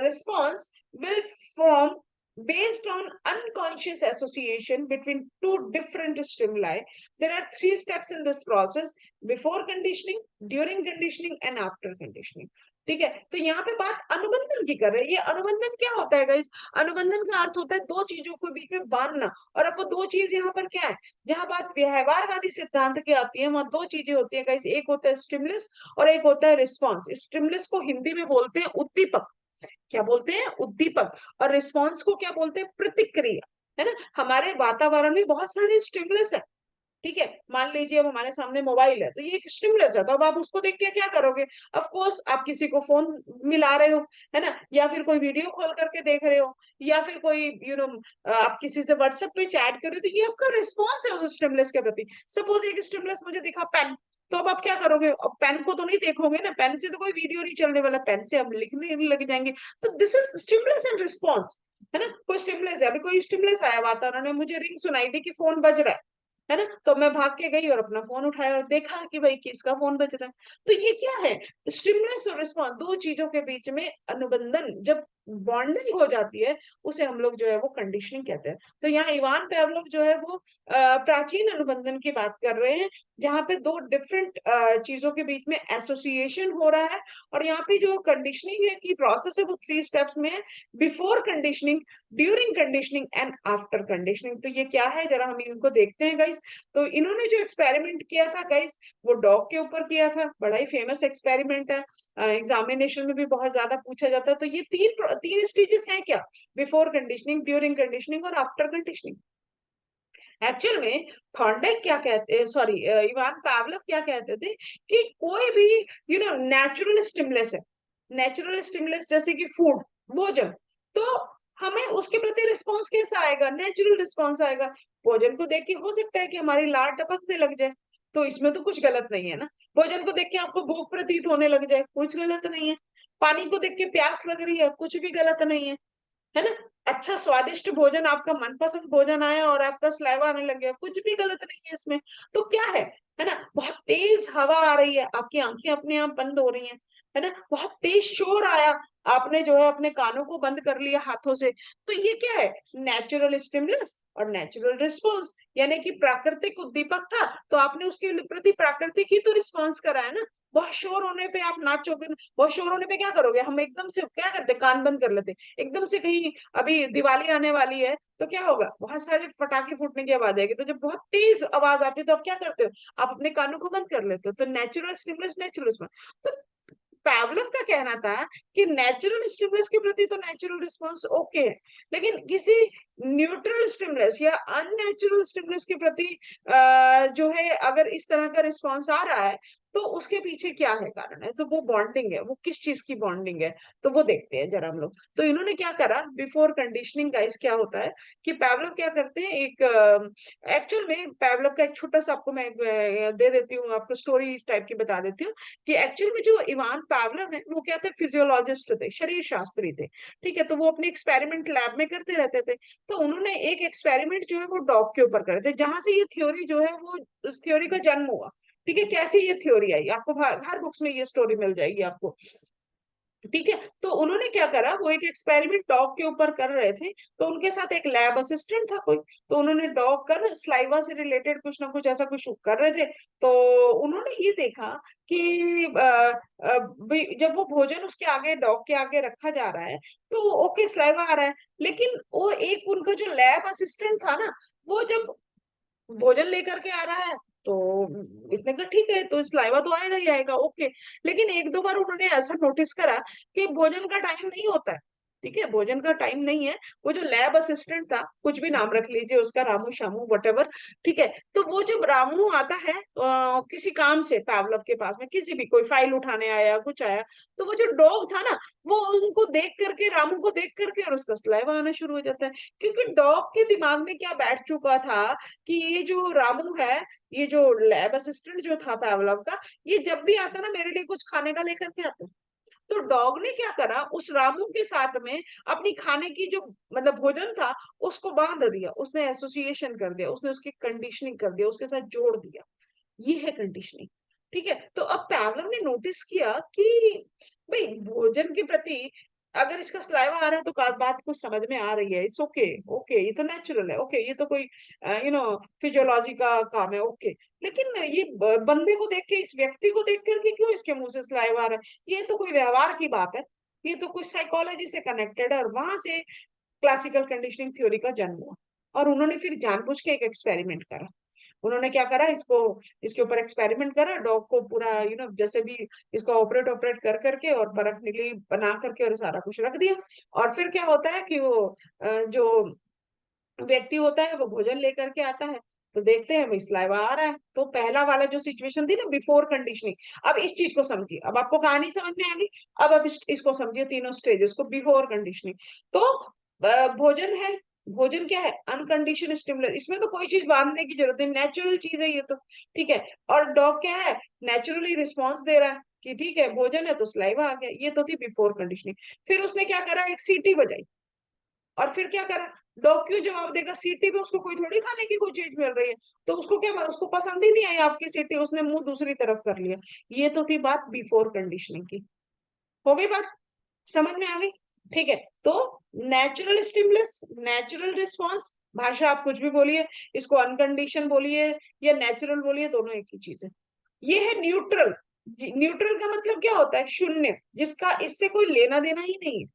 response will form based on unconscious association between two different stimuli. There are three steps in this process: before conditioning, during conditioning, and after conditioning. ठीक है, तो यहाँ पे बात अनुबंधन की कर रहे हैं। ये अनुबंधन क्या होता है गाइस, अनुबंधन का अर्थ होता है दो चीजों को बीच में बांधना। और अब वो दो चीज यहाँ पर क्या है, जहां बात व्यवहारवादी सिद्धांत की आती है, वहां दो चीजें होती है गाइस, एक होता है स्टिमुलस और एक होता है रिस्पॉन्स। स्टिमुलस को हिंदी में बोलते हैं उद्दीपक, क्या बोलते हैं, उद्दीपक। और रिस्पॉन्स को क्या बोलते हैं, प्रतिक्रिया, है ना। हमारे वातावरण में बहुत सारे स्टिमुलस है, ठीक है। मान लीजिए अब हमारे सामने मोबाइल है, तो ये एक स्टिमुलस है, तो अब आप उसको देख के क्या करोगे, ऑफ कोर्स आप किसी को फोन मिला रहे हो, है ना, या फिर कोई वीडियो कॉल करके देख रहे हो, या फिर कोई आप किसी से व्हाट्सएप पे चैट कर रहे हो, तो ये आपका रिस्पॉन्स है उस स्टिमुलस के प्रति। सपोज एक स्टिमुलस मुझे दिखा पेन, तो अब आप क्या करोगे, अब पेन को तो नहीं देखोगे ना, पेन से तो कोई वीडियो नहीं चलने वाला, पेन से हम लिखने लग जाएंगे। तो this is stimulus and response, है ना। कोई स्टिमुलस है, अभी कोई स्टिमुलस आया वातावरण में, मुझे रिंग सुनाई दी कि फोन बज रहा है ना, तो मैं भाग के गई और अपना फोन उठाया और देखा कि भाई किसका फोन बज रहा है। तो ये क्या है, स्टिमुलस और रिस्पॉन्स, दो चीजों के बीच में अनुबंधन जब बॉन्डिंग हो जाती है, उसे हम लोग जो है वो कंडीशनिंग कहते हैं। तो यहाँ इवान पावलोव जो है वो प्राचीन अनुबंधन की बात कर रहे हैं, जहाँ पे दो डिफरेंट चीजों के बीच में एसोसिएशन हो रहा है। और यहाँ पे जो कंडीशनिंग है की प्रोसेस है वो थ्री स्टेप्स में है: before conditioning, during conditioning, and after conditioning. तो ये क्या है, जरा हम इनको देखते हैं गाइस। तो इन्होंने जो एक्सपेरिमेंट किया था गाइस, वो डॉग के ऊपर किया था, बड़ा ही फेमस एक्सपेरिमेंट है, एग्जामिनेशन में भी बहुत ज्यादा पूछा जाता है। तो ये तीन तीन स्टेजेस हैं क्या, बिफोर कंडीशनिंग, ड्यूरिंग कंडीशनिंग और आफ्टर कंडीशनिंग। एक्चुअल में थॉर्नडाइक क्या कहते हैं, सॉरी इवान पावलोव क्या कहते थे कि कोई भी नेचुरल स्टिमुलस है, नेचुरल स्टिमुलस जैसे कि फूड, भोजन, तो हमें उसके प्रति रिस्पॉन्स कैसा आएगा, नेचुरल रिस्पॉन्स आएगा। भोजन को देख के हो सकता है कि हमारी लार टपकने लग जाए, तो इसमें तो कुछ गलत नहीं है ना। भोजन को देख के आपको भूख प्रतीत होने लग जाए, कुछ गलत नहीं है। पानी को देख के प्यास लग रही है, कुछ भी गलत नहीं है ना। अच्छा स्वादिष्ट भोजन, आपका मनपसंद भोजन आया और आपका सलाइवा आने लग गया, कुछ भी गलत नहीं है इसमें। तो क्या है ना, बहुत तेज हवा आ रही है, आपकी आंखें अपने आप बंद हो रही हैं, है ना, बहुत तेज शोर आया, आपने जो है अपने कानों को बंद कर लिया हाथों से। तो ये क्या है, नेचुरल स्टिमुलस और नेचुरल रिस्पॉन्स, यानी कि प्राकृतिक उद्दीपक था, तो आपने उसके प्रति प्राकृतिक ही तो रिस्पॉन्स करा है ना। बहुत शोर होने पे आप नाचोगे, बहुत शोर होने पे क्या करोगे, हम एकदम से क्या करते, कान बंद कर लेते, एकदम से कहीं अभी दिवाली आने वाली है तो क्या होगा, बहुत सारे पटाखे फूटने की आवाज आएगी, तो जब बहुत तेज आवाज आती है तो आप क्या करते हो, आप अपने कानों को बंद कर लेते हो। तो नेचुरल स्टिमुलस, नेचुरल रिस्पॉन्स। तो पावलोव का कहना था कि नेचुरल स्टिमुलस के प्रति तो नेचुरल रिस्पॉन्स ओके है, लेकिन किसी न्यूट्रल स्टिमुलस या अननेचुरल स्टिमुलस के प्रति जो है अगर इस तरह का रिस्पॉन्स आ रहा है, तो उसके पीछे क्या है कारण है, तो वो बॉन्डिंग है, वो किस चीज की बॉन्डिंग है, तो वो देखते हैं जरा हम लोग। तो इन्होंने क्या करा, बिफोर कंडीशनिंग गाइस क्या होता है कि पैवलोव क्या करते हैं, एक एक्चुअल में पैवलोव का एक छोटा सा आपको मैं दे देती हूँ, आपको स्टोरी इस टाइप की बता देती हूँ कि एक्चुअल में जो इवान पैवलोव है वो क्या थे, फिजियोलॉजिस्ट थे, शरीर शास्त्री थे। ठीक है, तो वो अपने एक्सपेरिमेंट लैब में करते रहते थे। तो उन्होंने एक एक्सपेरिमेंट जो है वो डॉग के ऊपर करे थे, जहां से ये थ्योरी जो है वो, उस थ्योरी का जन्म हुआ। ठीक है, कैसे ये थ्योरी आई, आपको हर बुक्स में ये स्टोरी मिल जाएगी आपको। ठीक है, तो उन्होंने क्या करा, वो एक एक्सपेरिमेंट डॉग के ऊपर कर रहे थे, तो उनके साथ एक लैब असिस्टेंट था कोई, तो उन्होंने डॉग का ना स्लाइवा से रिलेटेड कुछ ना कुछ ऐसा कुछ कर रहे थे। तो उन्होंने ये देखा कि जब वो भोजन उसके आगे, डॉग के आगे रखा जा रहा है, तो ओके स्लाइवा आ रहा है, लेकिन वो एक उनका जो लैब असिस्टेंट था ना, वो जब भोजन लेकर के आ रहा है, तो इसने कहा ठीक है, तो सलाइवा तो आएगा ही आएगा, ओके। लेकिन एक दो बार उन्होंने ऐसा नोटिस करा कि भोजन का टाइम नहीं होता है। ठीक है, भोजन का टाइम नहीं है। वो जो लैब असिस्टेंट था, कुछ भी नाम रख लीजिए उसका, रामू शामू वटेवर। ठीक है, तो वो जब रामू आता है किसी काम से पावलव के पास में, किसी भी कोई फाइल उठाने आया, कुछ आया, तो वो जो डॉग था ना, वो उनको देख करके, रामू को देख करके, और उसका सलाइवा आना शुरू हो जाता है। क्योंकि डॉग के दिमाग में क्या बैठ चुका था कि ये जो रामू है, ये जो लैब असिस्टेंट जो था पावलव का, ये जब भी आता ना मेरे लिए कुछ खाने का लेकर के आता। तो डॉग ने क्या करा, उस रामू के साथ में अपनी खाने की जो, मतलब भोजन था, उसको बांध दिया, उसने एसोसिएशन कर दिया, उसने उसकी कंडीशनिंग कर दिया, उसके साथ जोड़ दिया। ये है कंडीशनिंग। ठीक है, तो अब पैवलव ने नोटिस किया कि भाई भोजन के प्रति अगर इसका सलाइवा आ रहा है, तो बात कुछ समझ में आ रही है, इट्स ओके, ओके ये तो नेचुरल है, ओके ये तो कोई फिजियोलॉजी का काम है, ओके। लेकिन ये बंदे को देख के, इस व्यक्ति को देख करके क्यों इसके मुंह से सलाइवा आ रहा है, ये तो कोई व्यवहार की बात है, ये तो कुछ साइकोलॉजी से कनेक्टेड है। और वहां से क्लासिकल कंडीशनिंग थ्योरी का जन्म हुआ। और उन्होंने फिर जानबूझ के एक एक्सपेरिमेंट करा। उन्होंने क्या करा, इसको, इसके ऊपर एक्सपेरिमेंट करा, डॉग को पूरा जैसे भी इसको ऑपरेट ऑपरेट कर करके, और बर्फ निकली बना करके, और सारा कुछ रख दिया। और फिर क्या होता है कि वो जो व्यक्ति होता है वो भोजन लेकर के आता है, तो देखते हैं भाई सलाइवा आ रहा है। तो पहला वाला जो सिचुएशन थी ना, बिफोर कंडीशनिंग, अब इस चीज को समझिए, अब आपको कहानी समझ में आ गई। अब इसको समझिए, तीनों स्टेजेस को, बिफोर कंडीशनिंग। तो भोजन है, भोजन क्या है, अनकंडीशन स्टिमुलस, इसमें तो कोई चीज बांधने की जरूरत नहीं, नेचुरल चीज है ये तो। ठीक है, और डॉग क्या है, नेचुरली रिस्पॉन्स दे रहा है कि ठीक है भोजन है, तो सलाइवा आ गया। ये तो थी बिफोर कंडीशनिंग। फिर उसने क्या करा, एक सीटी बजाई, और फिर क्या करा, डॉग क्यों जवाब देगा, सीटी पे उसको कोई थोड़ी खाने की कोई चीज मिल रही है, तो उसको क्या, उसको पसंद ही नहीं आई आपकी सीटी, उसने मुंह दूसरी तरफ कर लिया। ये तो थी बात बिफोर कंडीशनिंग की। हो गई बात, समझ में आ गई। ठीक है, तो नेचुरल स्टिमुलस, नेचुरल रिस्पॉन्स, भाषा आप कुछ भी बोलिए, इसको अनकंडीशन बोलिए या नेचुरल बोलिए, दोनों एक ही चीज है। ये है न्यूट्रल। न्यूट्रल का मतलब क्या होता है, शून्य, जिसका इससे कोई लेना देना ही नहीं है।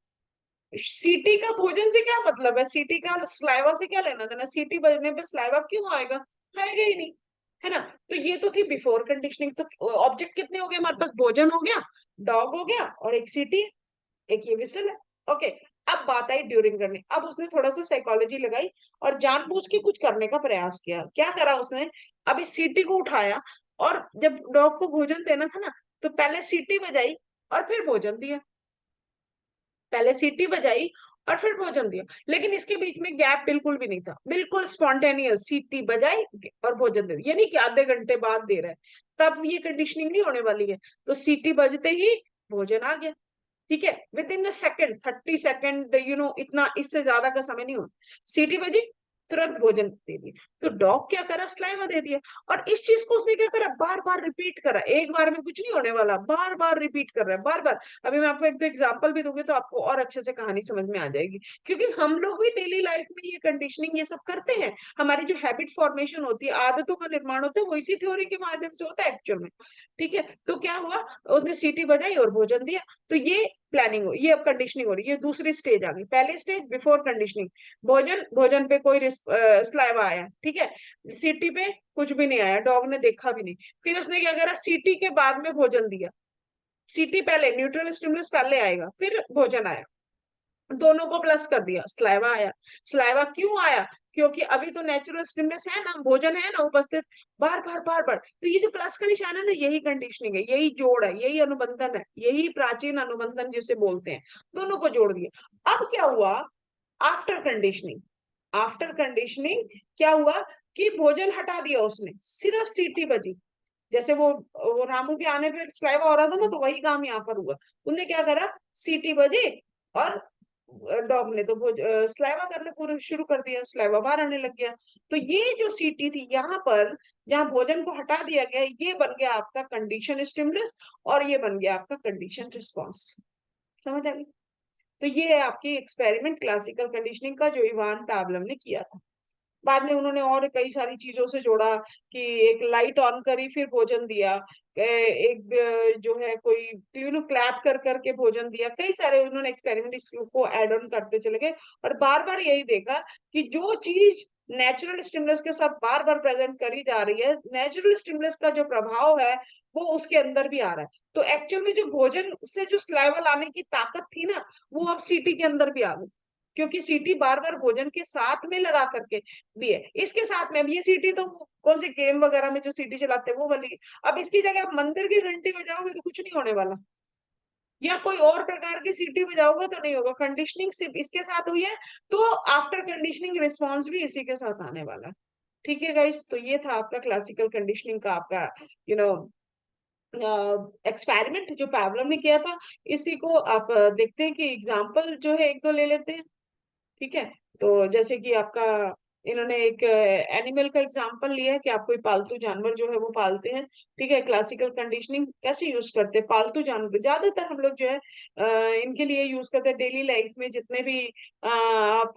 सीटी का भोजन से क्या मतलब है, सीटी का स्लाइवा से क्या लेना देना, सीटी बजने पे स्लाइवा क्यों आएगा, आएगा ही नहीं, है ना। तो ये तो थी बिफोर कंडीशनिंग। तो ऑब्जेक्ट कितने हो गए हमारे पास, भोजन हो गया, डॉग हो गया, और एक सीटी है, एक ये विसल है। ओके, अब बात आई ड्यूरिंग करने। अब उसने थोड़ा सा साइकोलॉजी लगाई और जानबूझ के कुछ करने का प्रयास किया। क्या करा उसने, अब इस सीटी को उठाया, और जब डॉग को भोजन देना था ना, तो पहले सीटी बजाई और फिर भोजन दिया, पहले सीटी बजाई और फिर भोजन दिया। लेकिन इसके बीच में गैप बिल्कुल भी नहीं था, बिल्कुल स्पॉन्टेनियस, सीटी बजाई और भोजन दे दिया, यानी कि आधे घंटे बाद दे रहा है, तब ये कंडीशनिंग नहीं होने वाली है। तो सीटी बजते ही भोजन आ गया। ठीक है, विद इन सेकंड, 30 सेकंड, इतना, इससे ज्यादा का समय नहीं हो। सीटी बजी, तुरंत भोजन दे दिया। तो डॉग क्या करा, सलाइवा दे दिया। और इस चीज को उसने क्या करा, बार बार रिपीट करा, एक बार में कुछ नहीं होने वाला, बार बार रिपीट कर रहा है, बार बार। अभी मैं आपको एक दो एग्जांपल भी दूंगी, तो आपको और अच्छे से कहानी समझ में आ जाएगी। क्योंकि हम लोग भी डेली लाइफ में ये कंडीशनिंग, ये सब करते हैं। हमारी जो हैबिट फॉर्मेशन होती है, आदतों का निर्माण होता है, वो इसी थ्योरी के माध्यम से होता है एक्चुअल में। ठीक है, तो क्या हुआ, उसने सीटी बजाई और भोजन दिया। तो ये प्लानिंग हो, ये अब कंडीशनिंग हो रही है, ये दूसरी स्टेज आ गई। पहली स्टेज बिफोर कंडीशनिंग, भोजन, भोजन पे कोई स्लाइवा आया, ठीक है, सीटी पे कुछ भी नहीं आया, डॉग ने देखा भी नहीं। फिर उसने क्या करा, सीटी के बाद में भोजन दिया। सीटी पहले, न्यूट्रल स्टिमुलस पहले आएगा, फिर भोजन आया, दोनों को प्लस कर दिया, स्लाइवा आया। स्लाइवा क्यों आया, क्योंकि अभी तो नेचुरल स्टिमुलस है ना, भोजन है ना उपस्थित, बार बार बार बार, तो ये जो प्लस का निशान है ना, यही कंडीशनिंग है, यही जोड़ है, यही अनुबंधन है, यही प्राचीन अनुबंधन जिसे बोलते हैं, दोनों को जोड़ दिया। अब क्या हुआ आफ्टर कंडीशनिंग? आफ्टर कंडीशनिंग क्या हुआ कि भोजन हटा दिया उसने, सिर्फ सीटी बजी, जैसे वो रामू के आने पे स्लाइवा हो रहा था ना, तो वही काम यहाँ पर हुआ। उनने क्या करा, सीटी बजी और डॉग ने तो वो स्लाइवा करने पूरे शुरू कर दिया, स्लाइवा बाहर आने लग गया। तो ये जो सीटी थी यहाँ पर, जहाँ भोजन को हटा दिया गया, ये बन गया आपका कंडीशन स्टिमुलस और ये बन गया आपका कंडीशन रिस्पॉन्स। समझ आ गई? तो ये है आपकी एक्सपेरिमेंट क्लासिकल कंडीशनिंग का, जो इवान पावलोव ने किया था। बाद में उन्होंने और कई सारी चीजों से जोड़ा कि एक लाइट ऑन करी फिर भोजन दिया, एक जो है कोई क्लैप कर करके भोजन दिया, कई सारे उन्होंने एक्सपेरिमेंट इसको ऐड ऑन करते चले गए। और बार बार यही देखा कि जो चीज नेचुरल स्टिमुलस के साथ बार बार प्रेजेंट करी जा रही है, नेचुरल स्टिमुलस का जो प्रभाव है वो उसके अंदर भी आ रहा है। तो एक्चुअल में जो भोजन से जो स्लाइवा लाने की ताकत थी ना, वो अब सीटी के अंदर भी आ गई, क्योंकि सीटी बार बार भोजन के साथ में लगा करके दिए। इसके साथ में अब ये सीटी तो कौन सी गेम वगैरह में जो सीटी चलाते हैं वो वाली, अब इसकी जगह आप मंदिर की घंटी बजाओगे तो कुछ नहीं होने वाला, या कोई और प्रकार की सीटी बजाओगे तो नहीं होगा। कंडीशनिंग सिर्फ इसके साथ हुई है, तो आफ्टर कंडीशनिंग रिस्पॉन्स भी इसी के साथ आने वाला। ठीक है गाइस, तो ये था आपका क्लासिकल कंडीशनिंग का आपका यू नो एक्सपेरिमेंट जो पावलोव ने किया था। इसी को आप देखते हैं कि एग्जाम्पल जो है एक दो ले लेते हैं। ठीक है, तो जैसे कि आपका इन्होंने एक एनिमल का एग्जांपल लिया है कि आप कोई पालतू जानवर जो है वो पालते हैं। ठीक है, क्लासिकल कंडीशनिंग कैसे यूज करते हैं, पालतू जानवर ज्यादातर हम लोग जो है इनके लिए यूज करते हैं डेली लाइफ में, जितने भी आप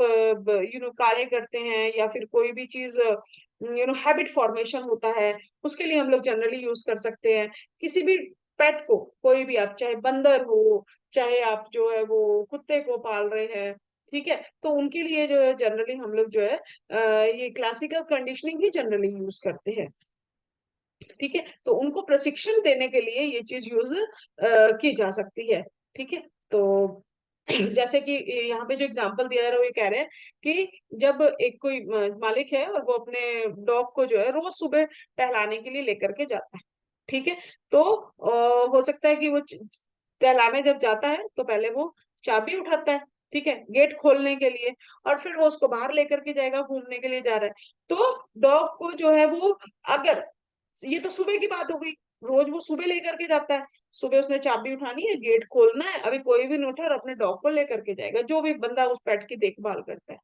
कार्य करते हैं या फिर कोई भी चीज हैबिट फॉर्मेशन होता है, उसके लिए हम लोग जनरली यूज कर सकते हैं। किसी भी पेट को, कोई भी आप चाहे बंदर हो, चाहे आप जो है वो कुत्ते को पाल रहे हैं, ठीक है, तो उनके लिए जो है जनरली हम लोग जो है ये क्लासिकल कंडीशनिंग ही जनरली यूज करते हैं। ठीक है, तो उनको प्रशिक्षण देने के लिए ये चीज यूज की जा सकती है। ठीक है, तो जैसे कि यहाँ पे जो एग्जांपल दिया जा रहा है वो ये कह रहे हैं कि जब एक कोई मालिक है और वो अपने डॉग को जो है रोज सुबह टहलाने के लिए लेकर के जाता है। ठीक है, तो हो सकता है कि वो टहलाने जब जाता है तो पहले वो चाबी उठाता है, ठीक है, गेट खोलने के लिए, और फिर वो उसको बाहर लेकर के जाएगा, घूमने के लिए जा रहा है। तो डॉग को जो है वो, अगर ये तो सुबह की बात हो गई, रोज वो सुबह लेकर के जाता है, सुबह उसने चाबी उठानी है, गेट खोलना है, अभी कोई भी नहीं उठा और अपने डॉग को लेकर के जाएगा, जो भी बंदा उस पेट की देखभाल करता है।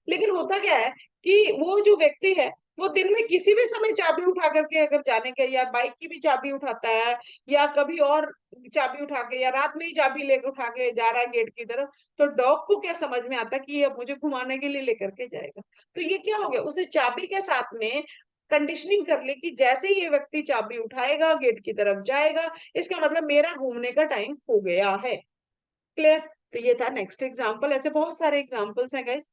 लेकिन होता क्या है कि वो जो व्यक्ति है वो दिन में किसी भी समय चाबी उठा करके अगर जाने के, या बाइक की भी चाबी उठाता है, या कभी और चाबी उठा के, या रात में ही चाबी लेकर उठा के जा रहा है गेट की तरफ, तो डॉग को क्या समझ में आता कि ये अब मुझे घुमाने के लिए लेकर के जाएगा। तो ये क्या हो गया, उसने चाबी के साथ में कंडीशनिंग कर ली कि जैसे ही ये व्यक्ति चाबी उठाएगा गेट की तरफ जाएगा, इसका मतलब मेरा घूमने का टाइम हो गया है। क्लियर? तो ये था नेक्स्ट एग्जांपल, ऐसे बहुत सारे एग्जांपल्स हैं गाइस।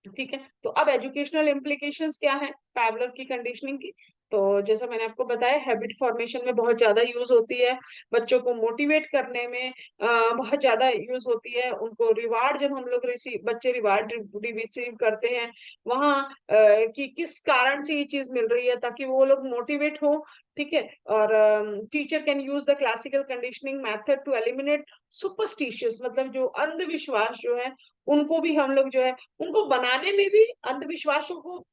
ठीक है, तो अब एजुकेशनल इम्प्लीकेशंस क्या है पावलोव की कंडीशनिंग की? तो जैसा मैंने आपको बताया, हैबिट फॉर्मेशन में बहुत ज्यादा यूज होती है, बच्चों को मोटिवेट करने में बहुत ज्यादा यूज होती है, उनको रिवार्ड, जब हम लोग बच्चे रिवार्ड रिसीव करते हैं वहाँ कि किस कारण से ये चीज मिल रही है, ताकि वो लोग मोटिवेट हो। ठीक है, और teacher can use the classical conditioning method to eliminate superstitious, मतलब जो अंधविश्वास जो है उनको भी हम लोग जो है, उनको बनाने में भी, अंधविश्वासों को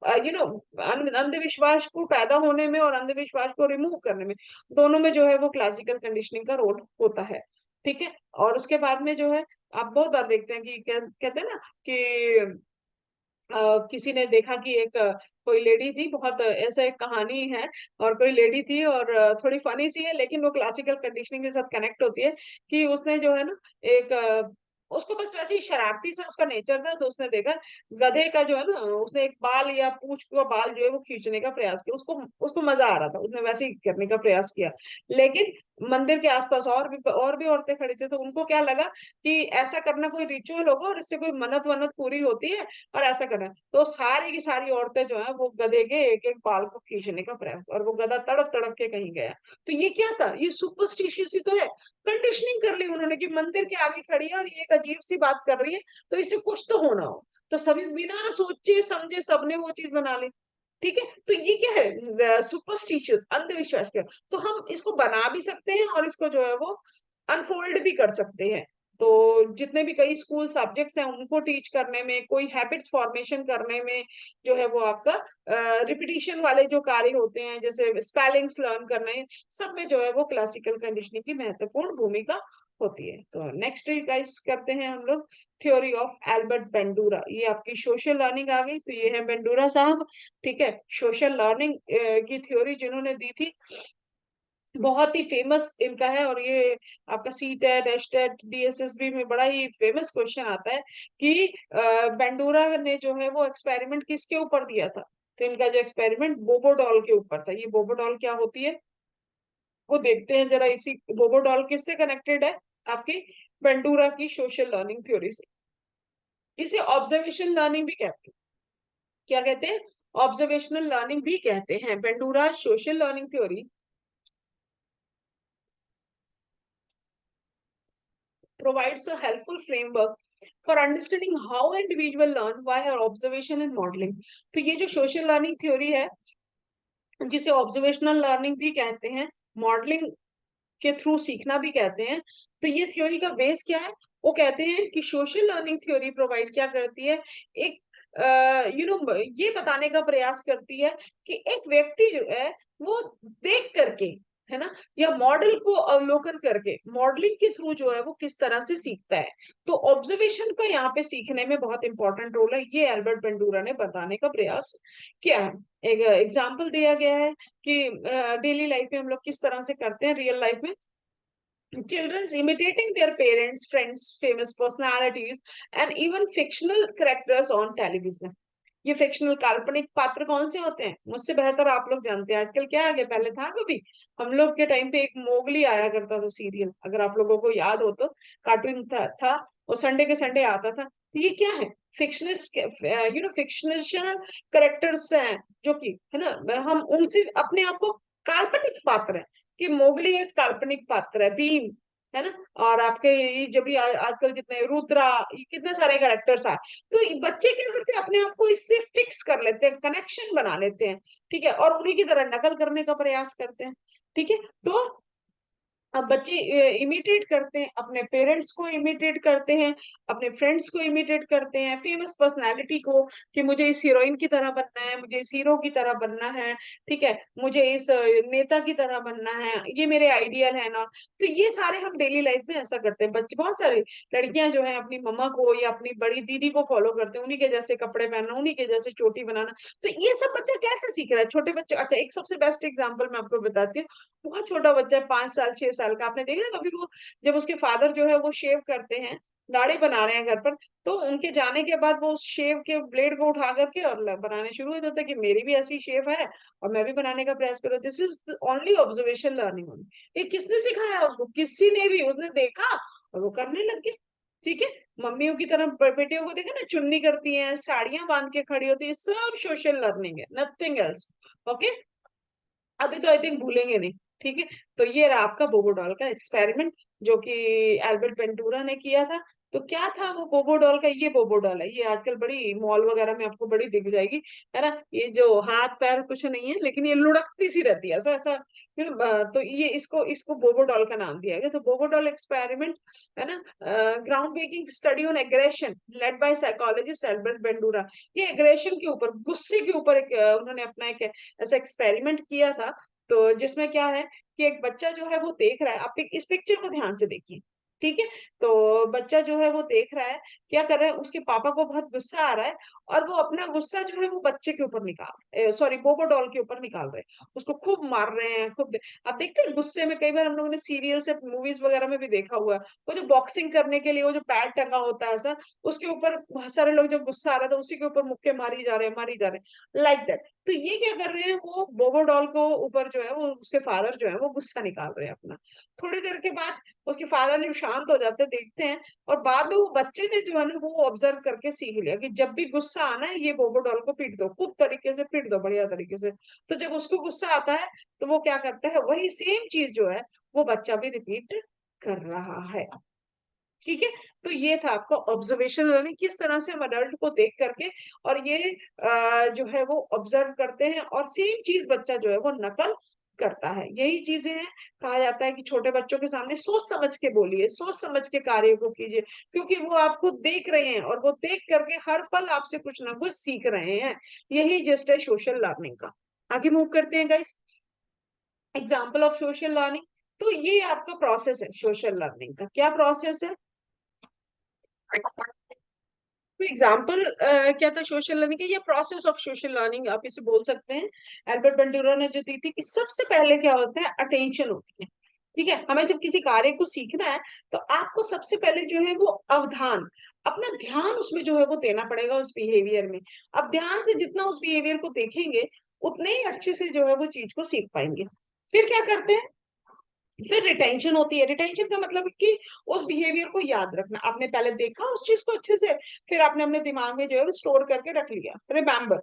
अंधविश्वास को पैदा होने में और अंधविश्वास को रिमूव करने में, दोनों में जो है वो क्लासिकल कंडीशनिंग का रोल होता है। ठीक है, और उसके बाद में जो है आप बहुत बार देखते हैं कि कहते हैं ना कि किसी ने देखा कि एक कोई लेडी थी, बहुत ऐसा एक कहानी है, और कोई लेडी थी और थोड़ी फनी सी है, लेकिन वो क्लासिकल कंडीशनिंग के साथ कनेक्ट होती है कि उसने जो है ना एक उसको बस वैसे ही शरारती सा उसका नेचर था, तो उसने देखा गधे का जो है ना, उसने एक बाल या पूंछ का बाल जो है वो खींचने का प्रयास किया, उसको उसको मजा आ रहा था, उसने वैसे ही करने का प्रयास किया। लेकिन मंदिर के आसपास और भी औरतें खड़ी थी, तो उनको क्या लगा कि ऐसा करना कोई रिचुअल होगा और इससे कोई मन्नत वन्नत पूरी होती है, और ऐसा करना है। तो सारी की सारी औरतें जो है वो गधे के एक एक बाल को खींचने का प्रयास, और वो गधा तड़प तड़प के कहीं गया। तो ये क्या था, ये सुपरस्टिशियस ही तो है, कंडीशनिंग कर ली उन्होंने कि मंदिर के आगे खड़ी है और ये एक अजीब सी बात कर रही है, तो इसे कुछ तो होना हो। तो सभी बिना सोचे समझे सबने वो चीज बना ली। ठीक है, तो ये क्या है, सुपरस्टिशियस, अंधविश्वास क्या, तो हम इसको बना भी सकते हैं और इसको जो है वो अनफोल्ड भी कर सकते हैं। तो जितने भी कई स्कूल सब्जेक्ट्स हैं उनको टीच करने में, कोई हैबिट्स फॉर्मेशन करने में जो है वो आपका रिपीटिशन वाले जो कार्य होते हैं, जैसे स्पेलिंग्स लर्न करने, सब में जो है वो क्लासिकल कंडीशनिंग की महत्वपूर्ण भूमिका होती है। तो नेक्स्ट गाइस करते हैं हम लोग थ्योरी ऑफ एल्बर्ट बेंडूरा। ये आपकी सोशल लर्निंग आ गई, तो ये है बेंडूरा साहब। ठीक है, सोशल लर्निंग की थ्योरी जिन्होंने दी थी, बहुत ही फेमस इनका है। और ये आपका C TET, H TET, DSSB में बड़ा ही फेमस क्वेश्चन आता है कि बेंडूरा ने जो है वो एक्सपेरिमेंट किसके ऊपर दिया था। तो इनका जो एक्सपेरिमेंट बोबोडॉल के ऊपर था। ये बोबोडॉल क्या होती है वो देखते हैं जरा। इसी बोबोडॉल किससे कनेक्टेड है, आपकी बेंडूरा की सोशल लर्निंग थ्योरी से। इसे ऑब्जर्वेशन लर्निंग भी कहते हैं। क्या कहते हैं, ऑब्जर्वेशनल लर्निंग भी कहते हैं। Bandura social learning theory provides a helpful framework for understanding how individual learn via observation and modeling। तो ये जो सोशल लर्निंग थ्योरी है, जिसे ऑब्जर्वेशनल लर्निंग भी कहते हैं, मॉडलिंग के थ्रू सीखना भी कहते हैं, तो ये थ्योरी का बेस क्या है, वो कहते हैं कि सोशल लर्निंग थ्योरी प्रोवाइड क्या करती है, एक ये बताने का प्रयास करती है कि एक व्यक्ति जो है वो देख करके, है ना, या मॉडल को अवलोकन करके, मॉडलिंग के थ्रू जो है वो किस तरह से सीखता है। तो ऑब्जर्वेशन का यहाँ पे सीखने में बहुत इंपॉर्टेंट रोल है, ये एल्बर्ट बेंडूरा ने बताने का प्रयास किया है। एक एग्जाम्पल दिया गया है कि डेली लाइफ में हम लोग किस तरह से करते हैं, रियल लाइफ में children's imitating their parents, friends, famous personalities, and even fictional characters on television। ये फिक्शनल काल्पनिक पात्र कौन से होते हैं, मुझसे बेहतर आप लोग जानते हैं। आजकल क्या आ गया, पहले था कभी हम लोग के टाइम पे एक मोगली आया करता था सीरियल, अगर आप लोगों को याद हो तो, कार्टून था वो संडे के संडे आता था। तो ये क्या है, फिक्शनस फिक्शनल करेक्टर्स हैं, जो कि है ना, हम उनसे अपने आप को काल्पनिक पात्र है, कि मोगली एक काल्पनिक पात्र है, भीम, है ना, और आपके ये जब भी आजकल जितने रुद्रा, ये कितने सारे कैरेक्टर्स आए। तो ये बच्चे क्या करते हैं, अपने आप को इससे फिक्स कर लेते हैं, कनेक्शन बना लेते हैं। ठीक है, और उन्हीं की तरह नकल करने का प्रयास करते हैं। ठीक है, तो अब बच्चे इमिटेट करते हैं, अपने पेरेंट्स को इमिटेट करते हैं, अपने फ्रेंड्स को इमिटेट करते हैं, फेमस पर्सनालिटी को, कि मुझे इस हीरोइन की तरह बनना है, मुझे इस हीरो की तरह बनना है। ठीक है, मुझे इस नेता की तरह बनना है, ये मेरे आइडियल है ना। तो ये सारे हम डेली लाइफ में ऐसा करते हैं। बच्चे, बहुत सारी लड़कियां जो है अपनी मम्मा को या अपनी बड़ी दीदी को फॉलो करते हैं, उन्हीं के जैसे कपड़े पहनना, उन्हीं के जैसे चोटी बनाना। तो ये सब बच्चा कैसे सीख रहा है, छोटे बच्चे। अच्छा, एक सबसे बेस्ट एग्जाम्पल मैं आपको बताती हूँ। बहुत छोटा बच्चा है, 5 साल 6 साल का, आपने देखा कभी वो, जब उसके फादर जो है वो शेव करते हैं, दाढ़ी बना रहे हैं घर पर, तो उनके जाने के बाद वो उस शेव के ब्लेड को उठा करके और बनाने शुरू हो जाता है कि मेरी भी ऐसी शेव है और मैं भी बनाने का प्रयास करूँ। This is only observation learning. ये किसने सिखाया उसको, किसी ने भी, उसने देखा और वो करने लग गया। ठीक है, मम्मियों की तरह बेटियों को देखा ना, चुन्नी करती हैं, साड़ियां बांध के खड़ी होती है, सब सोशल लर्निंग है, नथिंग एल्स। ओके, अभी तो आई थिंक भूलेंगे नहीं। ठीक है, तो ये रहा आपका बोबोडॉल का एक्सपेरिमेंट, जो कि एल्बर्ट पेंटूरा ने किया था। तो क्या था वो बोबोडॉल का, ये बोबोडॉल है, ये आजकल बड़ी मॉल वगैरह में आपको बड़ी दिख जाएगी, है ना। ये जो हाथ पैर कुछ नहीं है, लेकिन ये लुढ़कती सी रहती है, ऐसा ऐसा, तो ये इसको इसको बोबोडॉल का नाम दिया गया। तो बोबोडॉल एक्सपेरिमेंट, है ना, ground breaking study on aggression led by psychologist Albert Bandura. ये एग्रेशन के ऊपर, गुस्से के ऊपर एक उन्होंने अपना एक ऐसा एक्सपेरिमेंट किया था। तो जिसमें क्या है कि एक बच्चा जो है वो देख रहा है, आप इस पिक्चर को ध्यान से देखिए। ठीक है, तो बच्चा जो है वो देख रहा है, क्या कर रहा है, उसके पापा को बहुत गुस्सा आ रहा है, और वो अपना गुस्सा जो है वो बच्चे के ऊपर निकाल, सॉरी, बोबोडॉल के ऊपर निकाल रहे हैं, उसको खूब मार रहे हैं, खूब आप देखते हैं गुस्से में, कई बार हम लोगों ने सीरियल से, मूवीज वगैरह में भी देखा हुआ है, वो जो बॉक्सिंग करने के लिए वो जो पैड टंगा होता है ऐसा, उसके ऊपर बहुत सारे लोग, जब गुस्सा आ रहा था उसी के ऊपर मुक्के मारी जा रहे हैं, मारी जा रहे हैं, लाइक दैट। तो ये क्या कर रहे हैं, वो बोबोडॉल को ऊपर जो है वो, उसके फादर जो है वो गुस्सा निकाल रहे हैं अपना। थोड़ी देर के बाद उसके फादर जब शांत हो जाते देखते हैं, और बाद में वो बच्चे ने जो है ना वो ऑब्जर्व करके सीख लिया कि जब भी गुस्सा आना है, ये बोबोडॉल को पीट दो, खूब तरीके से पीट दो, बढ़िया तरीके से। तो जब उसको गुस्सा आता है, तो वो क्या करता है, वही सेम चीज जो है वो बच्चा भी रिपीट कर रहा है। ठीक है। तो ये था आपका ऑब्जर्वेशन लर्निंग, किस तरह से हम अडल्ट को देख करके और ये जो है वो ऑब्जर्व करते हैं और सेम चीज बच्चा जो है वो नकल करता है। यही चीजें हैं, कहा जाता है कि छोटे बच्चों के सामने सोच समझ के बोलिए, सोच समझ के कार्य को कीजिए, क्योंकि वो आपको देख रहे हैं और वो देख करके हर पल आपसे कुछ ना कुछ सीख रहे हैं। यही जस्ट है सोशल लर्निंग का। आगे मूव करते हैं guys, example of social learning. तो ये आपका प्रोसेस है सोशल लर्निंग का। क्या प्रोसेस है? तो एग्जाम्पल क्या था सोशल लर्निंग का? ये प्रोसेस ऑफ सोशल लर्निंग आप इसे बोल सकते हैं। एल्बर्ट बंडूरा ने जो दी थी कि सबसे पहले क्या होता है, अटेंशन होती है। ठीक है, हमें जब किसी कार्य को सीखना है तो आपको सबसे पहले जो है वो अवधान, अपना ध्यान उसमें जो है वो देना पड़ेगा उस बिहेवियर में। अब ध्यान से जितना उस बिहेवियर को देखेंगे उतने ही अच्छे से जो है वो चीज को सीख पाएंगे। फिर क्या करते हैं, फिर रिटेंशन होती है। रिटेंशन का मतलब है कि उस बिहेवियर को याद रखना। आपने पहले देखा उस चीज को अच्छे से, फिर आपने अपने दिमाग में जो है स्टोर करके रख लिया, रिमेम्बर,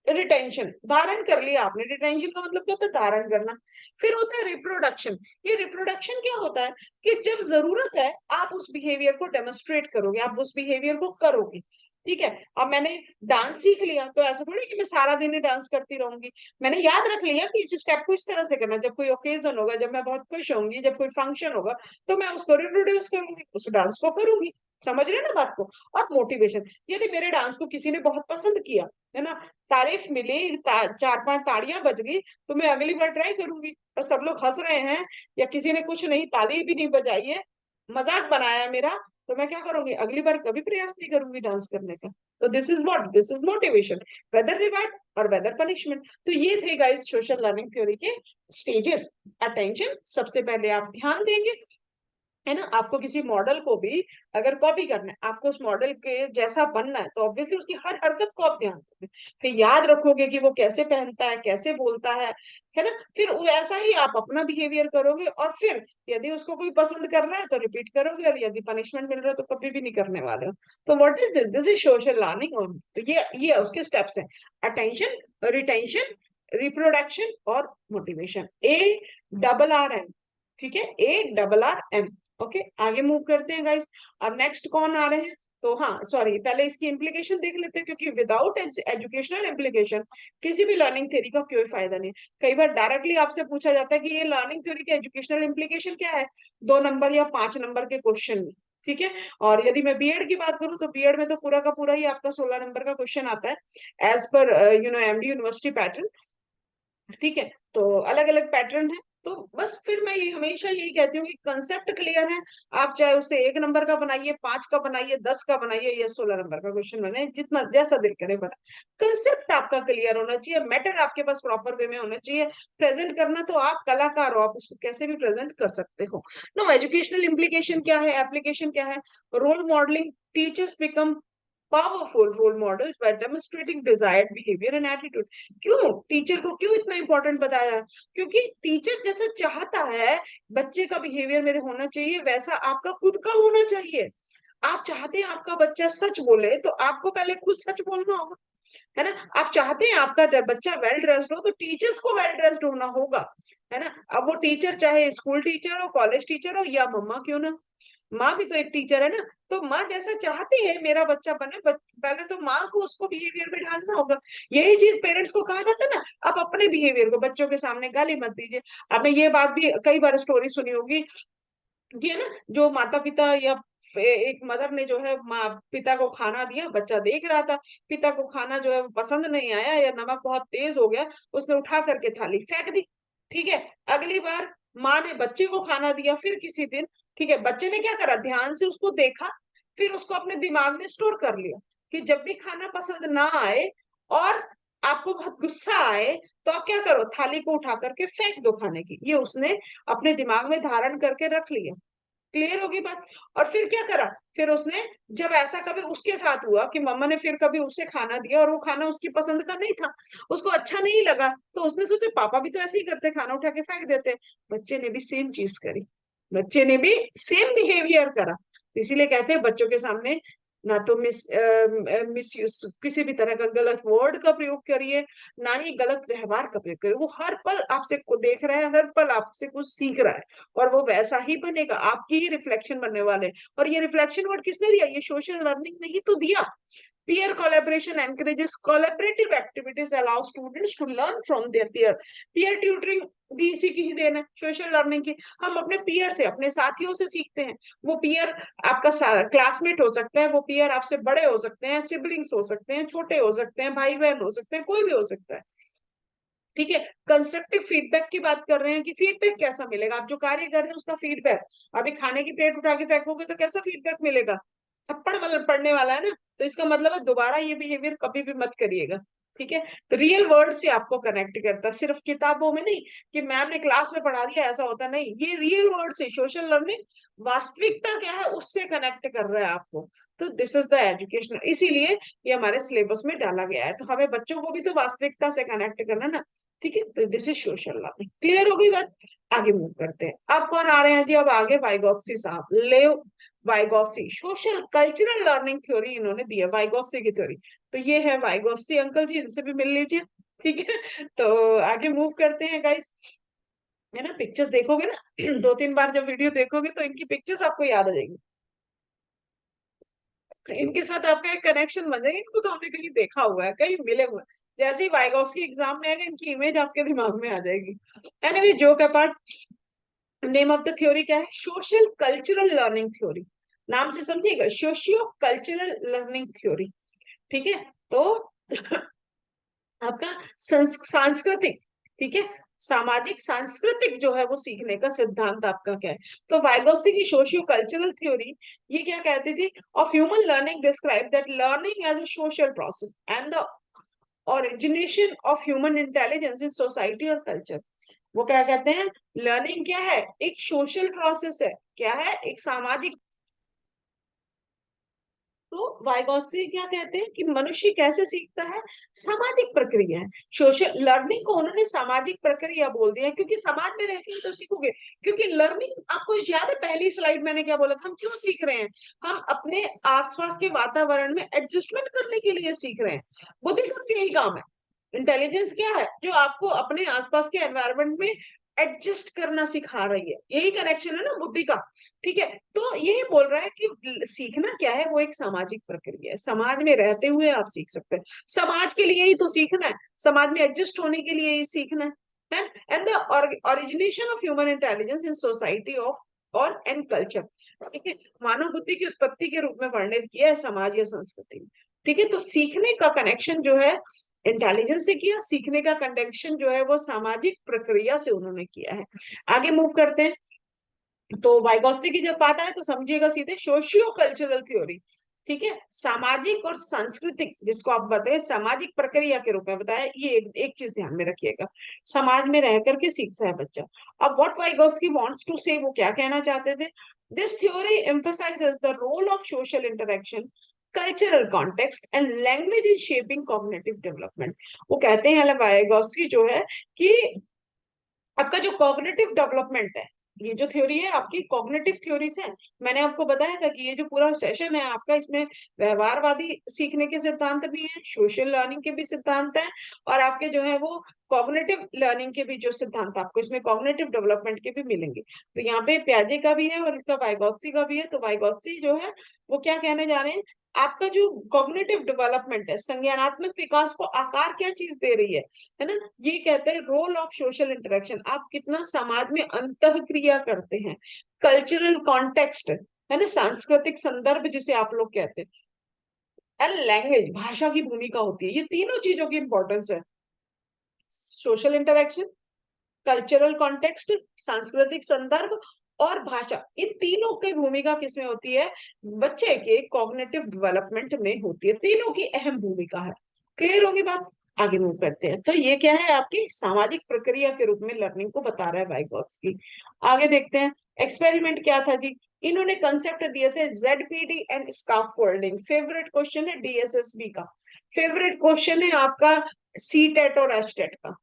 रिटेंशन, धारण कर लिया आपने। रिटेंशन का मतलब क्या होता है, धारण करना। फिर होता है रिप्रोडक्शन। ये रिप्रोडक्शन क्या होता है कि जब जरूरत है आप उस बिहेवियर को डेमोन्स्ट्रेट करोगे, आप उस बिहेवियर को करोगे। ठीक है, अब मैंने डांस सीख लिया तो ऐसा थोड़ी कि मैं सारा दिन ही डांस करती रहूंगी। मैंने याद रख लिया कि इस स्टेप को इस तरह से करना, जब कोई ओकेजन होगा, जब मैं बहुत खुश होंगी, जब कोई फंक्शन होगा, तो मैं उसको रिप्रोड्यूस करूंगी, उस डांस को करूंगी। समझ रहे हैं ना बात को? और मोटिवेशन, यदि मेरे डांस को किसी ने बहुत पसंद किया, है ना, तारीफ मिली, चार पांच ताड़ियां बज गई, तो मैं अगली बार ट्राई करूंगी। और सब लोग हंस रहे हैं या किसी ने कुछ नहीं, ताली भी नहीं बजाई है, मजाक बनाया मेरा, तो मैं क्या करूंगी, अगली बार कभी प्रयास नहीं करूंगी डांस करने का। तो this is what, this is motivation, whether reward और वेदर पनिशमेंट। तो ये थे गाइस सोशल लर्निंग थ्योरी के स्टेजेस। अटेंशन, सबसे पहले आप ध्यान देंगे, है ना। आपको किसी मॉडल को भी अगर कॉपी करना है, आपको उस मॉडल के जैसा बनना है, तो ऑब्वियसली उसकी हर हरकत को आप ध्यान दोगे। फिर याद रखोगे कि वो कैसे पहनता है, कैसे बोलता है ना। फिर वो ऐसा ही आप अपना बिहेवियर करोगे, और फिर यदि उसको कोई पसंद कर रहा है तो रिपीट करोगे, और यदि पनिशमेंट मिल रहा है तो कभी भी नहीं करने वाले हो। तो what is this, this is social learning. और तो ये उसके स्टेप्स हैं, अटेंशन, रिटेंशन, रिप्रोडक्शन और मोटिवेशन। ARRM। ठीक है, ARRM। ओके, आगे मूव करते हैं गाइस। अब नेक्स्ट कौन आ रहे हैं? तो हाँ सॉरी, पहले इसकी इम्प्लीकेशन देख लेते हैं, क्योंकि विदाउट एजुकेशनल इम्प्लीकेशन किसी भी लर्निंग थ्योरी का कोई फायदा नहीं। कई बार डायरेक्टली आपसे पूछा जाता है कि ये लर्निंग थ्योरी की एजुकेशनल इम्प्लीकेशन क्या है, 2 नंबर या 5 नंबर के क्वेश्चन में। ठीक है, और यदि मैं बीएड की बात करूं तो बीएड में तो पूरा का पूरा ही आपका 16 नंबर का क्वेश्चन आता है, as per MD university pattern. ठीक है, तो अलग अलग पैटर्न है। तो बस फिर मैं ये हमेशा यही कहती हूँ कि कंसेप्ट क्लियर है, आप चाहे उसे 1 नंबर का बनाइए, 5 का बनाइए, 10 का बनाइए, या 16 नंबर का क्वेश्चन बनाए, जितना जैसा दिल करे बना। कंसेप्ट आपका क्लियर होना चाहिए, मैटर आपके पास प्रॉपर वे में होना चाहिए। प्रेजेंट करना तो आप कलाकार हो, आप उसको कैसे भी प्रेजेंट कर सकते हो। नो, एजुकेशनल इम्प्लीकेशन क्या है, एप्लीकेशन क्या है? Role modelling, teachers become powerful role models by demonstrating desired behaviour and attitude. क्यों टीचर को क्यों इतना इंपॉर्टेंट बताया? क्योंकि टीचर जैसा चाहता है बच्चे का बिहेवियर मेरे होना चाहिए, वैसा आपका खुद का होना चाहिए। आप चाहते हैं आपका बच्चा सच बोले, तो आपको पहले खुद सच बोलना होगा, है ना। आप चाहते हैं आपका बच्चा वेल ड्रेस्ड हो, तो टीचर्स को वेल ड्रेस्ड होना होगा, है ना। अब वो टीचर चाहे स्कूल टीचर हो, कॉलेज टीचर हो, या मम्मा क्यों ना, माँ भी तो एक टीचर है ना। तो माँ जैसा चाहती है मेरा बच्चा बने, पहले तो माँ को उसको बिहेवियर में ढालना होगा। यही चीज पेरेंट्स को कहा जाता है ना, आप अपने बिहेवियर को बच्चों के सामने गाली मत दीजिए। आपने ये बात भी कई बार स्टोरी सुनी होगी कि, है ना, जो माता पिता या एक मदर ने जो है माँ पिता को खाना दिया, बच्चा देख रहा था, पिता को खाना जो है वो पसंद नहीं आया, या नमक बहुत तेज हो गया, उसने उठा करके थाली फेंक दी। ठीक है, अगली बार माँ ने बच्चे को खाना दिया, फिर किसी दिन, ठीक है, बच्चे ने क्या करा, ध्यान से उसको देखा, फिर उसको अपने दिमाग में स्टोर कर लिया कि जब भी खाना पसंद ना आए और आपको बहुत गुस्सा आए, तो आप क्या करो, थाली को उठा करके फेंक दो खाने की। ये उसने अपने दिमाग में धारण करके रख लिया। क्लियर होगी बात? और फिर क्या करा, फिर उसने, जब ऐसा कभी उसके साथ हुआ कि मम्मा ने फिर कभी उसे खाना दिया और वो खाना उसकी पसंद का नहीं था, उसको अच्छा नहीं लगा, तो उसने सोचा पापा भी तो ऐसे ही करते, खाना उठा के फेंक देते। बच्चे ने भी सेम चीज करी, बच्चे ने भी सेम बिहेवियर करा। तो इसीलिए कहते हैं बच्चों के सामने ना तो मिस यूज किसी भी तरह का गलत वर्ड का प्रयोग करिए, ना ही गलत व्यवहार का प्रयोग करिए। वो हर पल आपसे को देख रहा है, हर पल आपसे कुछ सीख रहा है, और वो वैसा ही बनेगा, आपकी ही रिफ्लेक्शन बनने वाले। और ये रिफ्लेक्शन वर्ड किसने दिया? ये सोशल लर्निंग ने ही तो दिया। Peer collaboration encourages collaborative activities, allow students to learn from their peer. Peer tutoring भी इसी की ही देन है, सोशल लर्निंग की। हम अपने पीयर से, अपने साथियों से सीखते हैं। वो पीयर आपका क्लासमेट हो सकता है, वो पीयर आपसे बड़े हो सकते हैं, सिबलिंग्स हो सकते हैं, छोटे हो सकते हैं, भाई बहन हो सकते हैं, कोई भी हो सकता है। ठीक है, कंस्ट्रक्टिव फीडबैक की बात कर रहे हैं कि फीडबैक कैसा मिलेगा, आप जो कार्य कर रहे हैं उसका फीडबैक। अभी खाने की प्लेट उठा के फेंकोगे तो कैसा फीडबैक मिलेगा? थप्पड़ मतलब पड़ने वाला है ना। तो इसका मतलब है दोबारा ये बिहेवियर कभी भी मत करिएगा। ठीक है, तो रियल वर्ल्ड से आपको कनेक्ट करता है, सिर्फ किताबों में नहीं कि मैम ने क्लास में पढ़ा दिया ऐसा होता नहीं, ये रियल वर्ल्ड से सोशल लर्निंग वास्तविकता क्या है उससे कनेक्ट कर रहा है आपको। तो दिस इज द एजुकेशनल, इसीलिए ये हमारे सिलेबस में डाला गया है। तो हमें बच्चों को भी तो वास्तविकता से कनेक्ट करना ना। ठीक है, तो this is social learning. Clear हो गई बात? आगे मूव करते हैं। अब कौन आ रहे हैं जी? अब आगे वाइगोत्स्की साहब, लेव Vygotsky, social cultural learning theory इन्होंने दी है, वाइगोत्स्की की थ्योरी। तो ये है वाइगोत्स्की अंकल जी, इनसे भी मिल लीजिए। ठीक है, तो आगे मूव करते हैं गाइस। है ना, पिक्चर्स देखोगे ना दो तीन बार जब वीडियो देखोगे तो इनकी पिक्चर्स आपको याद आ जाएंगी, इनके साथ आपका एक कनेक्शन बन जाएगा। इनको तो हमने कहीं देखा हुआ है, कहीं मिले हुए हैं। जैसे ही वाइगोत्स्की एग्जाम में आएगा इनकी इमेज आपके दिमाग में आ जाएगी। Anyway, joke apart, name of the theory क्या है? Social cultural learning theory. नाम से समझिएगा, सोशियो कल्चरल लर्निंग थ्योरी। ठीक है, तो आपका सांस्कृतिक, ठीक है, सामाजिक सांस्कृतिक जो है वो सीखने का सिद्धांत आपका क्या है? तो वाइगोत्स्की की सोशियो कल्चरल थ्योरी ये क्या कहती थी? Of human learning describe that learning as a social process and the origination of human intelligence in society और कल्चर। वो क्या कहते हैं? लर्निंग क्या है? एक सोशल प्रोसेस है। क्या है? एक सामाजिक। तो वाइगोत्स्की क्या कहते हैं कि मनुष्य कैसे सीखता है? सामाजिक प्रक्रिया है। सोशल लर्निंग को उन्होंने सामाजिक प्रक्रिया बोल दिया, क्योंकि समाज में रह के तो सीखोगे। क्योंकि लर्निंग, आपको याद है पहली स्लाइड मैंने क्या बोला था? हम क्यों सीख रहे हैं? हम अपने आसपास के वातावरण में एडजस्टमेंट करने के लिए सीख रहे हैं। बुद्धि का यही काम है। इंटेलिजेंस क्या है? जो आपको अपने आसपास के एनवायरनमेंट में एडजस्ट करना सिखा रही है। यही कनेक्शन है ना बुद्धि का। ठीक है, तो यही बोल रहा है कि सीखना क्या है? वो एक सामाजिक प्रक्रिया है, समाज में रहते हुए आप सीख सकते हैं। समाज के लिए ही तो सीखना है, समाज में एडजस्ट होने के लिए ही सीखना है। And the origination of human intelligence in society of और एंड कल्चर। ठीक है, मानव बुद्धि की उत्पत्ति के रूप में वर्णित किया है समाज या संस्कृति में। ठीक है, तो सीखने का कनेक्शन जो है इंटेलिजेंस से किया, सीखने का कनेक्शन जो है वो सामाजिक प्रक्रिया से उन्होंने किया है। आगे मूव करते हैं। तो वाइगोत्स्की की जब बात आए तो समझिएगा सीधे सोशियो कल्चरल थ्योरी। ठीक है, सामाजिक और सांस्कृतिक, जिसको आप बताए सामाजिक प्रक्रिया के रूप में बताया, ये एक चीज ध्यान में रखिएगा, समाज में रह करके सीखता है बच्चा। अब व्हाट वाइगोत्स्की वांट्स टू से, वो क्या कहना चाहते थे? This theory emphasises the role of social interaction, cultural context and language in shaping cognitive development. वो कहते हैं वाइगोत्स्की जो है कि आपका जो कॉग्निटिव डेवलपमेंट है, ये जो थ्योरी है आपकी कॉग्निटिव थ्योरीज है। मैंने आपको बताया था कि ये जो पूरा सेशन है आपका, इसमें व्यवहारवादी सीखने के सिद्धांत भी हैं, सोशल लर्निंग के भी सिद्धांत हैं, और आपके जो है वो कॉग्निटिव लर्निंग के भी जो सिद्धांत आपको इसमें कॉग्निटिव डेवलपमेंट के भी मिलेंगे। तो यहाँ पे प्याजे का भी है और इसका वाइगोत्स्की का भी है। तो वाइगोत्स्की जो है वो क्या कहने जा रहे हैं? आपका जो कॉग्निटिव डेवलपमेंट है, संज्ञानात्मक विकास को आकार क्या चीज दे रही है ना? ये कहते हैं रोल ऑफ सोशल इंटरेक्शन, आप कितना समाज में अंतःक्रिया करते हैं, कल्चरल कॉन्टेक्स्ट है ना, सांस्कृतिक संदर्भ जिसे आप लोग कहते हैं, एंड लैंग्वेज, भाषा की भूमिका होती है। ये तीनों चीजों की इंपॉर्टेंस है, सोशल इंटरेक्शन, कल्चरल कॉन्टेक्स्ट, सांस्कृतिक संदर्भ और भाषा, इन तीनों की भूमिका किसमें होती है? बच्चे के कॉग्निटिव डेवलपमेंट में होती है, तीनों की अहम भूमिका है। क्लियर होगी बात? आगे मूव करते हैं। तो ये क्या है? आपकी सामाजिक प्रक्रिया के रूप में लर्निंग को बता रहा है वाइगोत्स्की। आगे देखते हैं, एक्सपेरिमेंट क्या था जी? इन्होंने कंसेप्ट दिए थे ZPD and scaffolding. Favourite question है DSSB का, फेवरेट क्वेश्चन है आपका CTET और HTET का।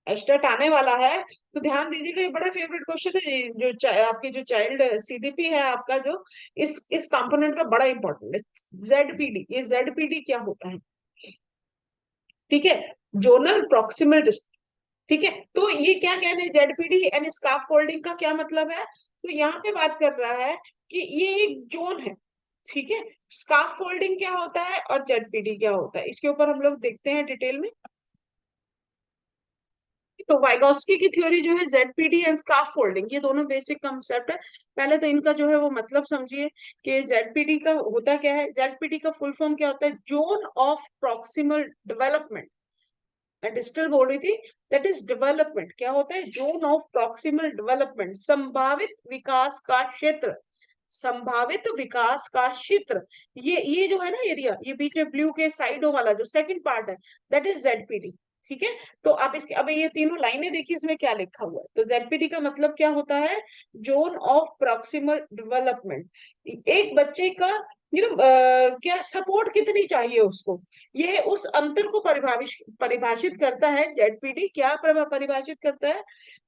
एस्टेट आने वाला है, तो ध्यान दीजिएगा, ये बड़ा फेवरेट क्वेश्चन है। आपकी जो चाइल्ड सीडीपी है आपका, जो इस कंपोनेंट का बड़ा इंपॉर्टेंट है, जेडपीडी। ये जेडपीडी क्या होता है? ठीक है, जोनल प्रॉक्सिमल डिस्टेंस। ठीक है, तो ये क्या कहने, जेडपीडी एंड स्काफ फोल्डिंग का क्या मतलब है? तो यहाँ पे बात कर रहा है कि ये एक जोन है। ठीक है, स्काफ फोल्डिंग क्या होता है और जेडपीडी क्या होता है, इसके ऊपर हम लोग देखते हैं डिटेल में। तो वाइगोस्की की थ्योरी जो है, जेडपीडी एंड स्काफ फोल्डिंग, ये दोनों बेसिक कंसेप्ट है। पहले तो इनका जो है वो मतलब समझिए कि जेडपीडी का होता क्या है। जेडपीडी का फुल फॉर्म क्या होता है? Zone of proximal development. मैं डिजिटल बोल रही थी, दैट इज डेवलपमेंट। क्या होता है? जोन ऑफ प्रॉक्सिमल डेवलपमेंट, संभावित विकास का क्षेत्र। संभावित विकास का क्षेत्र, ये जो है ना एरिया, ये बीच में ब्लू के साइडों वाला जो सेकंड पार्ट है, दैट इज जेडपीडी। ठीक है, तो आप इसके, अब ये तीनों लाइनें देखिए, इसमें क्या लिखा हुआ है। तो जेडपीडी का मतलब क्या होता है? Zone of proximal development. एक बच्चे का क्या सपोर्ट कितनी चाहिए उसको, ये उस अंतर को परिभाषित करता है। जेडपीडी क्या परिभाषित करता है?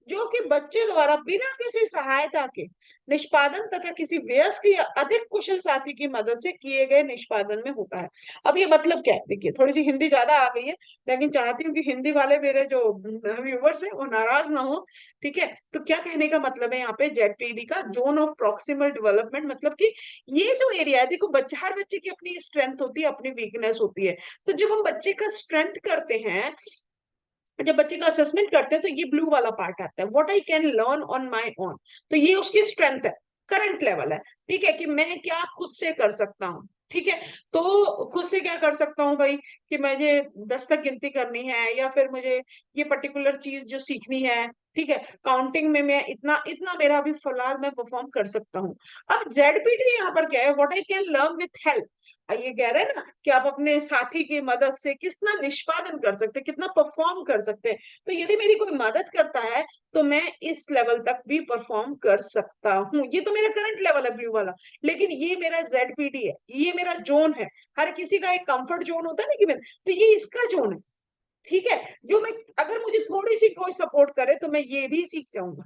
जो कि बच्चे द्वारा बिना किसी सहायता के निष्पादन तथा किसी वयस्क या अधिक कुशल साथी की मदद से किए गए निष्पादन में होता है। अब ये मतलब क्या है? देखिए, थोड़ी सी हिंदी ज्यादा आ गई है, लेकिन चाहती हूँ कि हिंदी वाले मेरे जो व्यूवर्स हैं वो नाराज ना हो। ठीक है, तो क्या कहने का मतलब है यहाँ पे जेडपीडी का? जोन ऑफ प्रॉक्सिमल डेवलपमेंट, मतलब कि ये जो एरिया है, देखो बच्चा, हर बच्चे की अपनी स्ट्रेंथ होती है, अपनी वीकनेस होती है। तो जब हम बच्चे का स्ट्रेंथ करते हैं, जब बच्चे का असेसमेंट करते हैं, तो ये ब्लू वाला पार्ट आता है, what I can learn on my own. तो ये उसकी स्ट्रेंथ है, करंट लेवल है। ठीक है, कि मैं क्या खुद से कर सकता हूँ। ठीक है, तो खुद से क्या कर सकता हूँ भाई, कि मुझे 10 तक गिनती करनी है, या फिर मुझे ये पर्टिकुलर चीज जो सीखनी है। ठीक है, काउंटिंग में मैं इतना इतना मेरा अभी फिलहाल मैं परफॉर्म कर सकता हूँ। अब जेडपीटी यहाँ पर क्या है? What I can learn with help. ये कह रहे हैं ना कि आप अपने साथी की मदद से कितना निष्पादन कर सकते हैं, कितना परफॉर्म कर सकते हैं। तो यदि मेरी कोई मदद करता है, तो मैं इस लेवल तक भी परफॉर्म कर सकता हूँ। ये तो मेरा करंट लेवल है ब्लू वाला, लेकिन ये मेरा जेडपीडी है, ये मेरा जोन है। हर किसी का एक कंफर्ट जोन होता है ना, कि मैं, तो ये इसका जोन है। ठीक है, जो मैं, अगर मुझे थोड़ी सी कोई सपोर्ट करे तो मैं ये भी सीख जाऊंगा,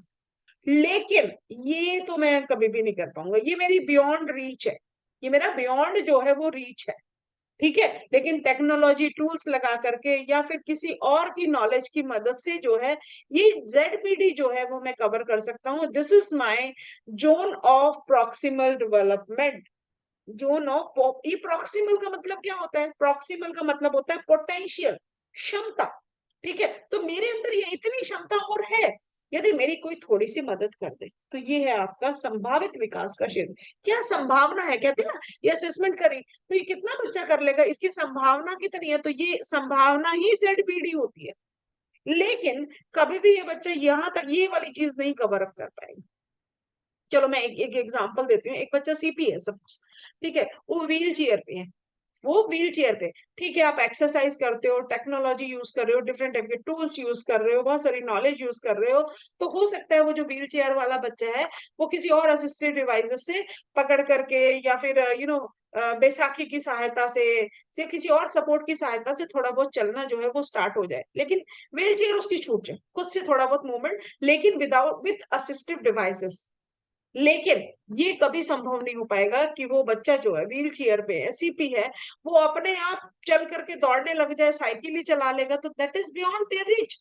लेकिन ये तो मैं कभी भी नहीं कर पाऊंगा, ये मेरी बियॉन्ड रीच है। ये मेरा बियॉन्ड जो है वो रीच है। ठीक है, लेकिन टेक्नोलॉजी टूल्स लगा करके या फिर किसी और की नॉलेज की मदद से जो है, ये जेडपीडी जो है वो मैं कवर कर सकता हूँ। This is my zone of proximal development. Zone of, ये प्रॉक्सिमल का मतलब क्या होता है? प्रॉक्सिमल का मतलब होता है पोटेंशियल, क्षमता। ठीक है, तो मेरे अंदर ये इतनी क्षमता और है, यदि मेरी कोई थोड़ी सी मदद कर दे, तो ये है आपका संभावित विकास का क्षेत्र। क्या संभावना है, कहते हैं ना, ये असेसमेंट करी तो ये कितना बच्चा कर लेगा, इसकी संभावना कितनी है, तो ये संभावना ही जेडपीडी होती है। लेकिन कभी भी ये बच्चा यहाँ तक ये वाली चीज नहीं कवर अप कर पाएगा। चलो मैं एक एग्जांपल देती हूँ। एक बच्चा सीपी है सपोज, ठीक है, वो व्हील चेयर पे है, वो व्हील चेयर पे। ठीक है, आप एक्सरसाइज करते हो, टेक्नोलॉजी यूज कर रहे हो, डिफरेंट टाइप के टूल्स यूज कर रहे हो, बहुत सारी नॉलेज यूज कर रहे हो, तो हो सकता है वो जो व्हील चेयर वाला बच्चा है, वो किसी और असिस्टेड डिवाइसेस से पकड़ करके, या फिर बैसाखी की सहायता से किसी और सपोर्ट की सहायता से थोड़ा बहुत चलना जो है वो स्टार्ट हो जाए, लेकिन व्हील चेयर उसकी छूट जाए, खुद से थोड़ा बहुत मूवमेंट, लेकिन विदाउट विथ असिस्टिव डिवाइसेस। लेकिन ये कभी संभव नहीं हो पाएगा कि वो बच्चा जो है व्हील चेयर पे है, सीपी है, वो अपने आप चल करके दौड़ने लग जाए, साइकिल ही चला लेगा, तो that is beyond their reach.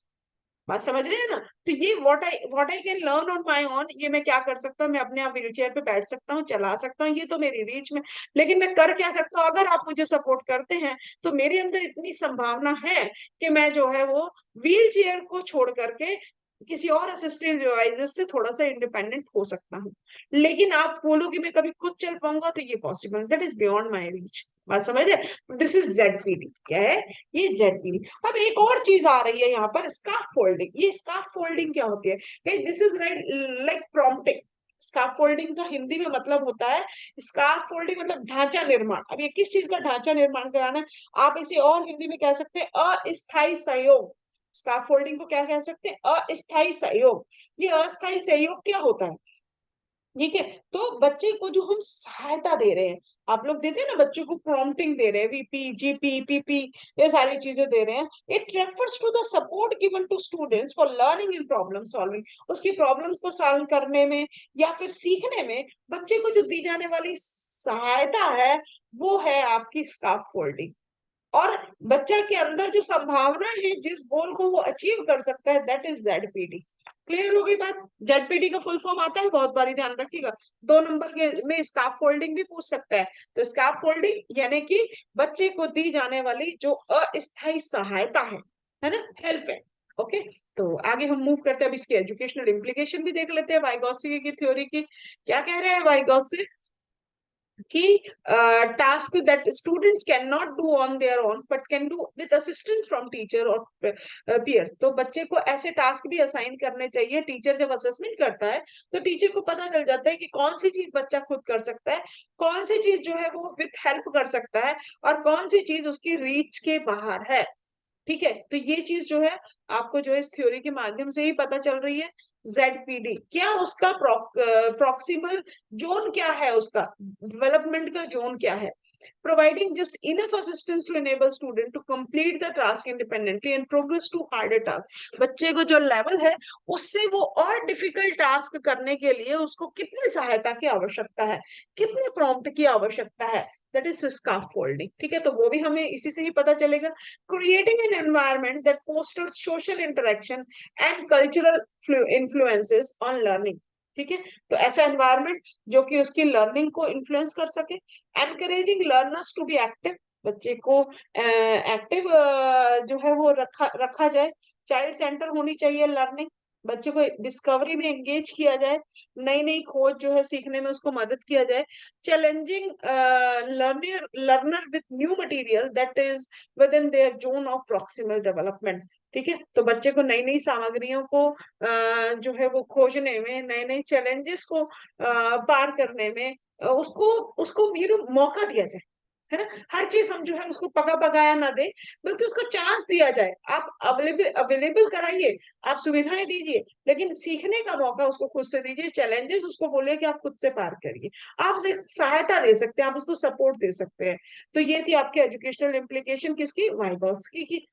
बात समझ रहे हैं ना? तो ये what I can learn on my own, ये मैं क्या कर सकता हूँ, मैं अपने आप व्हील चेयर पे बैठ सकता हूँ, चला सकता हूँ, ये तो मेरी रीच में। लेकिन मैं कर क्या सकता हूँ, अगर आप मुझे सपोर्ट करते हैं, तो मेरे अंदर इतनी संभावना है कि मैं जो है वो व्हील चेयर को छोड़ करके किसी और असिस्टेड डिवाइसेस से थोड़ा सा इंडिपेंडेंट हो सकता हूँ। लेकिन आप बोलो कि मैं कभी खुद चल पाऊंगा, तो ये possible, that is beyond my reach. बात समझ रहे? This is ZPD. क्या है ये? जेडपीडी। अब एक और चीज आ रही है यहाँ पर, स्काफ फोल्डिंग। ये स्काफ फोल्डिंग क्या होती है? This is like prompting. Scarf folding का हिंदी में मतलब होता है, स्काफ फोल्डिंग मतलब ढांचा निर्माण। अब ये किस चीज का ढांचा निर्माण कराना है? आप इसे और हिंदी में कह सकते हैं अस्थायी सहयोग। स्काफ फोल्डिंग को क्या कह सकते हैं? अस्थायी सहयोग। ये अस्थायी सहयोग क्या होता है? ठीक है, तो बच्चे को जो हम सहायता दे रहे हैं, आप लोग देते हैं ना बच्चों को प्रॉम्प्टिंग दे रहे हैं, वीपी, जीपी, पीपी, ये सारी चीजें दे रहे हैं। It refers to the support given to students for learning in problem solving. उसकी प्रॉब्लम्स को सॉल्व करने में या फिर सीखने में बच्चे को जो दी जाने वाली सहायता है वो है आपकी स्काफ फोल्डिंग। और बच्चा के अंदर जो संभावना है जिस गोल को वो अचीव कर सकता है, दैट इज जेडपीडी। क्लियर हो गई बात? जेडपीडी का फुल फॉर्म आता है, बहुत बारी ध्यान रखिएगा, 2 नंबर के में स्काफ फोल्डिंग भी पूछ सकता है। तो स्काफ फोल्डिंग यानी कि बच्चे को दी जाने वाली जो अस्थायी सहायता है ना, हेल्प है। ओके, तो आगे हम मूव करते हैं। अब इसकी एजुकेशनल इम्प्लीकेशन भी देख लेते हैं वाइगोत्स्की की थ्योरी की। क्या कह रहे हैं वाइगोत्स्की कि task that students can not do on their own but can do with assistance from teacher और पीयर। तो बच्चे को ऐसे टास्क भी असाइन करने चाहिए। टीचर जब असेसमेंट करता है तो टीचर को पता चल जाता है कि कौन सी चीज बच्चा खुद कर सकता है, कौन सी चीज जो है वो विद हेल्प कर सकता है, और कौन सी चीज उसकी रीच के बाहर है। ठीक है, तो ये चीज जो है आपको जो है इस थ्योरी के माध्यम से ही पता चल रही है। जेडपीडी क्या, उसका प्रॉक्सिमल जोन क्या है, उसका डेवलपमेंट का जोन क्या है। Providing just enough assistance to enable student to complete the task independently and progress to harder task। बच्चे को जो लेवल है उससे वो और डिफिकल्ट टास्क करने के लिए उसको कितनी सहायता की आवश्यकता है, कितने प्रॉम्प्ट की आवश्यकता है, दैट इज स्काफोल्डिंग। ठीक है, तो वो भी हमें इसी से ही पता चलेगा। Creating an environment that fosters social interaction and cultural influences on learning. ठीक है, तो ऐसा एनवायरनमेंट जो कि उसकी लर्निंग को इन्फ्लुएंस कर सके। Encouraging learners to be active, बच्चे को एक्टिव जो है वो रखा जाए। चाइल्ड सेंटर होनी चाहिए लर्निंग, बच्चे को डिस्कवरी में एंगेज किया जाए, नई नई खोज जो है सीखने में उसको मदद किया जाए। Challenging learner with new material that is with in their zone of proximal development. ठीक है, तो बच्चे को नई नई सामग्रियों को जो है वो खोजने में, नए नए चैलेंजेस को पार करने में उसको उसको मौका दिया जाए, है ना। हर चीज हम जो है उसको पका पकाया ना दे, बल्कि उसको चांस दिया जाए। आप अवेलेबल अवेलेबल कराइए, आप सुविधाएं दीजिए, लेकिन सीखने का मौका उसको खुद से दीजिए। चैलेंजेस उसको बोलिए कि आप खुद से पार करिए। आप उसे सहायता दे सकते हैं, आप उसको सपोर्ट दे सकते हैं। तो ये थी आपकी एजुकेशनल इम्प्लीकेशन किसकी, वाइगोत्स्की की।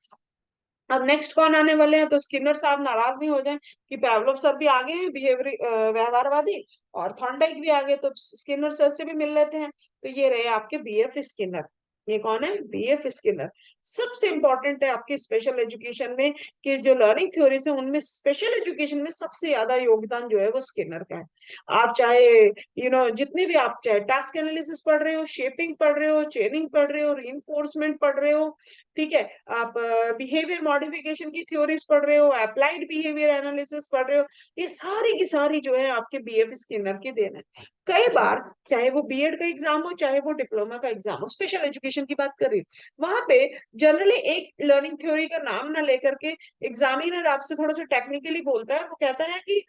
अब नेक्स्ट कौन आने वाले हैं, तो स्किनर साहब नाराज नहीं हो जाएं कि पैवलोव सर भी आगे हैं बिहेवियर व्यवहारवादी, और थॉर्नडाइक भी आगे, तो स्किनर सर से भी मिल लेते हैं। तो ये रहे आपके बीएफ स्किनर। ये कौन है, बीएफ स्किनर। सबसे इंपॉर्टेंट है आपके स्पेशल एजुकेशन में कि जो लर्निंग थ्योरीज है उनमें स्पेशल एजुकेशन में सबसे ज्यादा योगदान जो है वो स्किनर का है। आप चाहे जितने भी आप चाहे टास्क एनालिसिस पढ़ रहे हो, शेपिंग पढ़ रहे हो, चेनिंग पढ़ रहे हो, रीइंफोर्समेंट पढ़ रहे हो, ठीक है, आप बिहेवियर मॉडिफिकेशन की थ्योरीज पढ़ रहे हो, अप्लाइड बिहेवियर एनालिसिस पढ़ रहे हो, ये सारी की सारी जो है आपके बीएफ स्किनर की देन है। कई बार चाहे वो बीएड का एग्जाम हो, चाहे वो डिप्लोमा का एग्जाम हो, स्पेशल एजुकेशन की बात कर रही हूँ, वहां पे जनरली एक लर्निंग थ्योरी का नाम ना लेकर के एग्जामिनर आपसे थोड़ा सा टेक्निकली बोलता है। वो कहता है कि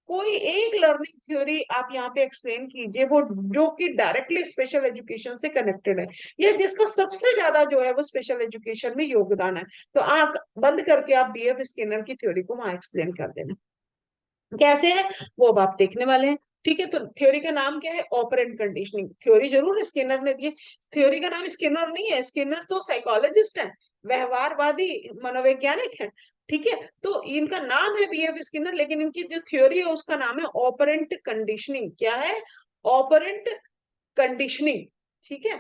कोई एक लर्निंग थ्योरी आप यहाँ पे एक्सप्लेन कीजिए, वो जो कि डायरेक्टली स्पेशल एजुकेशन से कनेक्टेड है, या जिसका सबसे ज्यादा जो है वो स्पेशल एजुकेशन में योगदान है। तो आंख बंद करके आप बीएफ स्किनर की थ्योरी को वहां एक्सप्लेन कर देना। कैसे है वो अब आप देखने वाले हैं। ठीक है, तो थ्योरी का नाम क्या है, ऑपरेंट कंडीशनिंग। थ्योरी जरूर स्किनर ने दी है, थ्योरी का नाम स्किनर नहीं है, स्किनर तो साइकोलॉजिस्ट है, व्यवहारवादी मनोवैज्ञानिक है। ठीक है, तो इनका नाम है बीएफ स्किनर, लेकिन इनकी जो थ्योरी है उसका नाम है ऑपरेंट कंडीशनिंग। क्या है, ऑपरेंट कंडीशनिंग। ठीक है,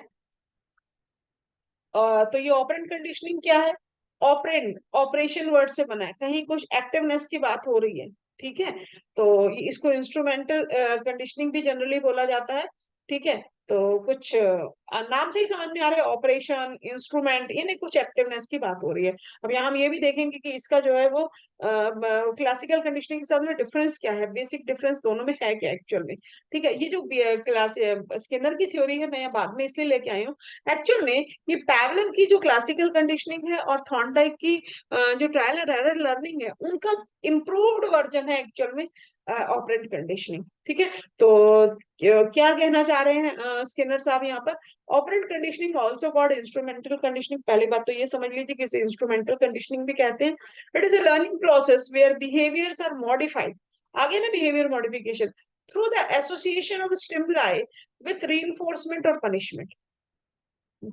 तो ये ऑपरेंट कंडीशनिंग क्या है, ऑपरेंट ऑपरेशन वर्ड से बना है, कहीं कुछ एक्टिवनेस की बात हो रही है। ठीक है, तो इसको इंस्ट्रूमेंटल कंडीशनिंग भी जनरली बोला जाता है। ठीक है, तो कुछ नाम से ही समझ में आ रहा है, ऑपरेशन इंस्ट्रूमेंट, यानी कुछ एक्टिवनेस की बात हो रही है। अब यहाँ हम ये भी देखेंगे कि इसका जो है वो क्लासिकल कंडीशनिंग के साथ में डिफरेंस क्या है, बेसिक डिफरेंस दोनों में है क्या एक्चुअल में। ठीक है, ये जो क्लास स्किनर की थ्योरी है मैं बाद में इसलिए लेके आई हूँ, एक्चुअल में ये पैवलव की जो क्लासिकल कंडीशनिंग है और थॉर्नडाइक की जो ट्रायल एंड एरर लर्निंग है उनका इम्प्रूव्ड वर्जन है एक्चुअल में ऑपरेंट कंडीशनिंग। ठीक है, तो क्या कहना चाह रहे हैं स्किनर साहब यहाँ पर, operant conditioning also called instrumental conditioning. पहली बात तो ये समझ लीजिए कि इसे इंस्ट्रूमेंटल कंडीशनिंग भी कहते हैं। It is a learning process where behaviours are modified, आगे ना behaviour modification, through the association of stimuli with reinforcement और पनिशमेंट।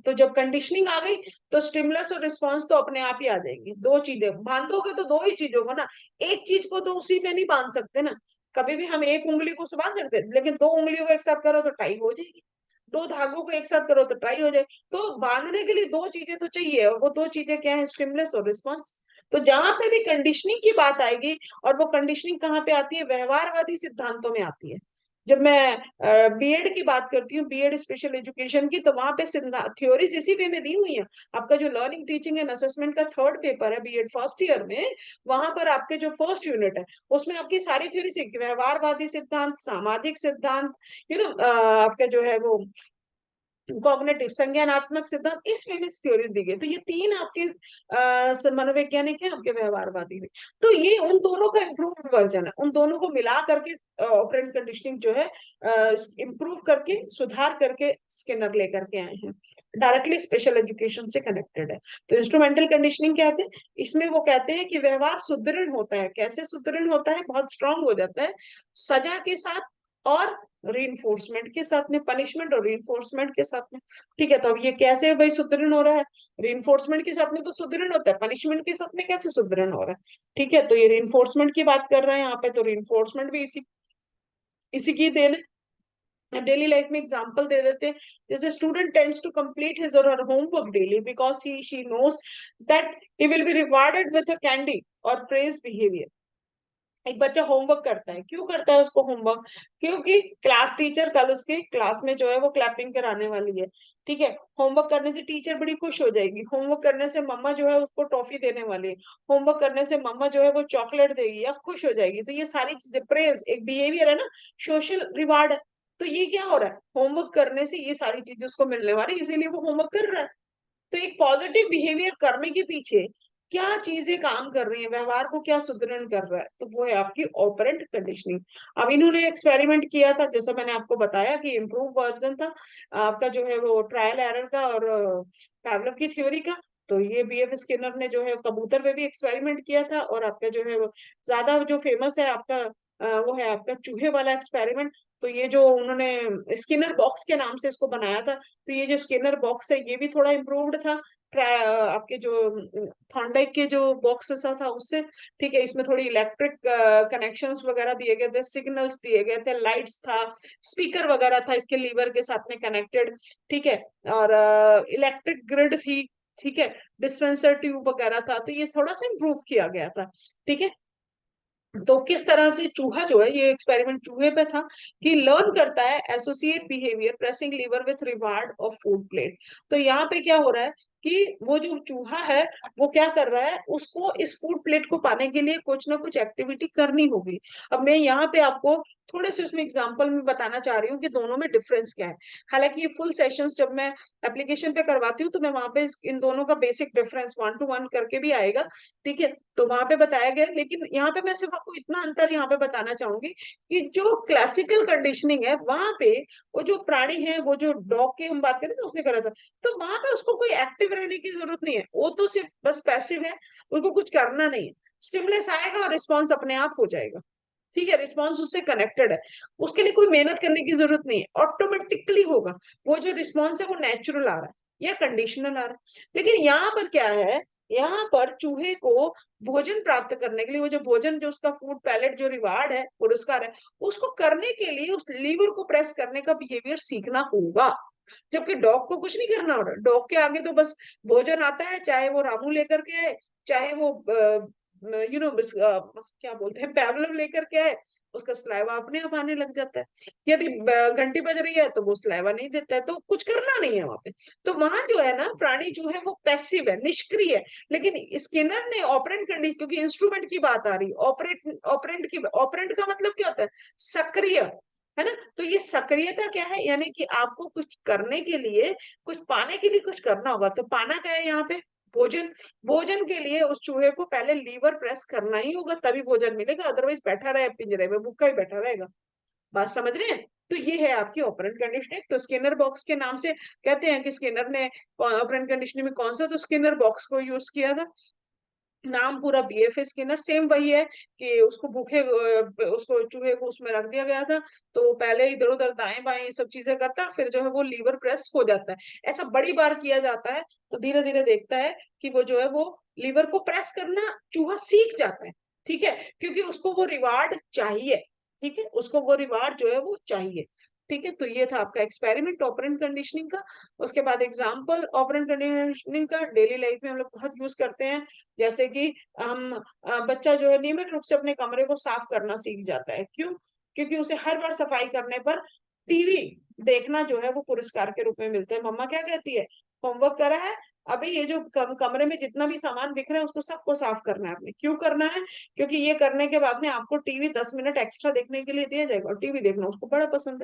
तो जब कंडीशनिंग आ गई तो स्टिमुलस और रिस्पॉन्स तो अपने आप ही आ जाएंगे। दो चीजें बांधोगे तो दो ही चीजों को ना, एक चीज को तो उसी में नहीं बांध सकते ना। कभी भी हम एक उंगली को बांध सकते हैं, लेकिन दो उंगलियों को एक साथ करो तो टाई हो जाएगी, दो धागों को एक साथ करो तो टाई हो जाएगी। तो बांधने के लिए दो चीजें तो चाहिए, और वो दो चीजें क्या है? स्टिमुलस और रिस्पॉन्स। तो जहां पे भी कंडीशनिंग की बात आएगी, और वो कंडीशनिंग कहाँ पे आती है? व्यवहारवादी सिद्धांतों में आती है। जब मैं बीएड की बात करती हूँ, बीएड स्पेशल एजुकेशन की, तो वहां पे थ्योरीज इसी वे में दी हुई है। आपका जो लर्निंग टीचिंग एंड असेसमेंट का थर्ड पेपर है बीएड फर्स्ट ईयर में, वहां पर आपके जो फर्स्ट यूनिट है उसमें आपकी सारी थ्योरी सीखी, व्यवहारवादी सिद्धांत, सामाजिक सिद्धांत, आपका जो है वो कॉग्निटिव संज्ञानात्मक सिद्धांत, इस फेमस थ्योरीज दी गई। तो ये तीन आपके मनोवैज्ञानिक है, आपके व्यवहारवादी भी। तो ये उन दोनों का इम्प्रूव्ड वर्जन है, उन दोनों को मिला करके ऑपरेंट कंडीशनिंग जो है इम्प्रूव करके, सुधार करके स्किनर लेकर के आए हैं। डायरेक्टली स्पेशल एजुकेशन से कनेक्टेड है। तो इंस्ट्रूमेंटल कंडीशनिंग क्या कहते हैं? इसमें वो कहते हैं कि व्यवहार सुदृढ़ होता है। कैसे सुदृढ़ होता है? बहुत स्ट्रांग हो जाता है सजा के साथ और रीइंफोर्समेंट के साथ में, पनिशमेंट और रीइंफोर्समेंट के साथ में। ठीक है, तो अब ये कैसे भाई सुदृढ़ हो रहा है? रीइंफोर्समेंट के साथ में तो सुदृढ़ होता है, पनिशमेंट के साथ में कैसे सुदृढ़ हो रहा है? ठीक है, तो ये रीइंफोर्समेंट की बात कर रहे हैं यहाँ पे, तो रीइंफोर्समेंट भी इसी इसी की देन है। डेली लाइफ में एग्जांपल दे देते हैं, जैसे student tends to complete his or her homework daily because he she knows that he will be rewarded with a candy or praise behaviour. एक बच्चा होमवर्क करता है, क्यों करता है उसको होमवर्क? क्योंकि क्लास टीचर कल उसके क्लास में जो है वो क्लैपिंग कराने वाली है। ठीक है, होमवर्क करने से टीचर बड़ी खुश हो जाएगी, होमवर्क करने से मम्मा जो है उसको टॉफी देने वाली है, होमवर्क करने से मम्मा जो है वो चॉकलेट देगी या खुश हो जाएगी। तो ये सारी चीजें प्रेज एक बिहेवियर है ना, सोशल रिवार्ड है। तो ये क्या हो रहा है? होमवर्क करने से ये सारी चीजें उसको मिलने वाली, इसीलिए वो होमवर्क कर रहा है। तो एक पॉजिटिव बिहेवियर करने के पीछे क्या चीजें काम कर रही हैं, व्यवहार को क्या सुदृढ़ कर रहा है, तो वो है आपकी ऑपरेंट कंडीशनिंग। अब इन्होंने एक्सपेरिमेंट किया था, जैसा मैंने आपको बताया कि इम्प्रूव वर्जन था आपका जो है वो ट्रायल एरर का और पैवलव की थ्योरी का। तो ये बीएफ स्किनर ने जो है कबूतर पे भी एक्सपेरिमेंट किया था, और आपका जो है वो ज्यादा जो फेमस है आपका वो है आपका चूहे वाला एक्सपेरिमेंट। तो ये जो उन्होंने स्किनर बॉक्स के नाम से इसको बनाया था, तो ये जो स्किनर बॉक्स है ये भी थोड़ा इम्प्रूव्ड था आपके जो थॉर्नडाइक के जो बॉक्स था उससे। ठीक है, इसमें थोड़ी इलेक्ट्रिक कनेक्शंस वगैरह दिए गए थे, सिग्नल्स दिए गए थे, लाइट्स था, स्पीकर वगैरह था इसके लीवर के साथ में कनेक्टेड। ठीक है, और इलेक्ट्रिक ग्रिड थी। ठीक है, डिस्पेंसर ट्यूब वगैरह था, तो ये थोड़ा सा इम्प्रूव किया गया था। ठीक है, तो किस तरह से चूहा जो है, ये एक्सपेरिमेंट चूहे पे था, कि लर्न करता है associate behaviour pressing lever with reward of food plate. तो यहाँ पे क्या हो रहा है कि वो जो चूहा है वो क्या कर रहा है, उसको इस फूड प्लेट को पाने के लिए कुछ ना कुछ एक्टिविटी करनी होगी। अब मैं यहाँ पे आपको थोड़े से उसमें एग्जांपल में बताना चाह रही हूँ कि दोनों में डिफरेंस क्या है। हालांकि ये फुल सेशंस जब मैं एप्लीकेशन पे करवाती हूँ तो मैं वहां पे इन दोनों का बेसिक डिफरेंस 1 to 1 करके भी आएगा। ठीक है, तो वहां पे बताया गया, लेकिन यहाँ पे मैं सिर्फ आपको इतना अंतर यहाँ पे बताना चाहूंगी कि जो क्लासिकल कंडीशनिंग है वहां पे वो जो प्राणी है, वो जो डॉग की हम बात करें तो उसने करा था, तो वहां पे उसको कोई एक्टिव रहने की जरूरत नहीं है, वो तो सिर्फ बस पैसिव है, उसको कुछ करना नहीं है। स्टिमुलस आएगा और रिस्पॉन्स अपने आप हो जाएगा। ठीक है, रिस्पॉन्स उससे कनेक्टेड है, उसके लिए कोई मेहनत करने की जरूरत नहीं है, ऑटोमेटिकली होगा। वो जो रिस्पॉन्स है वो नेचुरल आ रहा है या कंडीशनल आ रहा है। लेकिन यहाँ पर क्या है, यहाँ पर चूहे को भोजन प्राप्त करने के लिए, वो जो भोजन जो उसका फूड पैलेट जो रिवार्ड है, पुरस्कार है, उसको करने के लिए उस लीवर को प्रेस करने का बिहेवियर सीखना होगा। जबकि डॉग को कुछ नहीं करना हो रहा, डॉग के आगे तो बस भोजन आता है, चाहे वो रामू लेकर के आए, चाहे वो क्या बोलते हैं पैवलव लेकर के आए, उसका सलाइवा अपने आप आने लग जाता है। यदि घंटी बज रही है तो वो सलाइवा नहीं देता है, तो कुछ करना नहीं है वहां पे। तो वहां जो है ना, प्राणी जो है वो पैसिव है, निष्क्रिय है। लेकिन स्किनर ने ऑपरेंट करनी, क्योंकि इंस्ट्रूमेंट की बात आ रही, ऑपरेंट का मतलब क्या होता है? सक्रिय, है ना? तो ये सक्रियता क्या है, यानी कि आपको कुछ करने के लिए, कुछ पाने के लिए कुछ करना होगा। तो पाना क्या है यहाँ पे? भोजन। भोजन के लिए उस चूहे को पहले लीवर प्रेस करना ही होगा, तभी भोजन मिलेगा, अदरवाइज बैठा रहे पिंजरे में भूखा ही बैठा रहेगा। बात समझ रहे हैं? तो ये है आपकी ऑपरेंट कंडीशनिंग। तो स्किनर बॉक्स के नाम से कहते हैं कि स्किनर ने ऑपरेंट कंडीशनिंग में कौन सा, तो स्किनर बॉक्स को यूज किया था। नाम पूरा बीएफ स्किनर, सेम वही है कि उसको उसको चूहे को उसमें रख दिया गया था, तो पहले इधर उधर दाएं बाएं ये सब चीजें करता है, फिर जो है वो लीवर प्रेस हो जाता है। ऐसा बड़ी बार किया जाता है, तो धीरे धीरे देखता है कि वो जो है वो लीवर को प्रेस करना चूहा सीख जाता है। ठीक है, क्योंकि उसको वो रिवार्ड चाहिए। ठीक है, उसको वो रिवार्ड जो है वो चाहिए। ठीक है, तो ये था आपका एक्सपेरिमेंट ऑपरेंट कंडीशनिंग का। उसके बाद एग्जाम्पल ऑपरेंट कंडीशनिंग का डेली लाइफ में हम लोग बहुत यूज करते हैं। जैसे कि हम बच्चा जो है नियमित रूप से अपने कमरे को साफ करना सीख जाता है। क्यों? क्योंकि उसे हर बार सफाई करने पर टीवी देखना जो है वो पुरस्कार के रूप में मिलता है। मम्मा क्या कहती है, होमवर्क करा है, अभी ये जो कमरे में जितना भी सामान बिखरा है उसको सबको साफ करना है आपने। क्यों करना है? क्योंकि ये करने के बाद में आपको टीवी 10 मिनट एक्स्ट्रा देखने के लिए दिया जाएगा, और टीवी देखना उसको बड़ा पसंद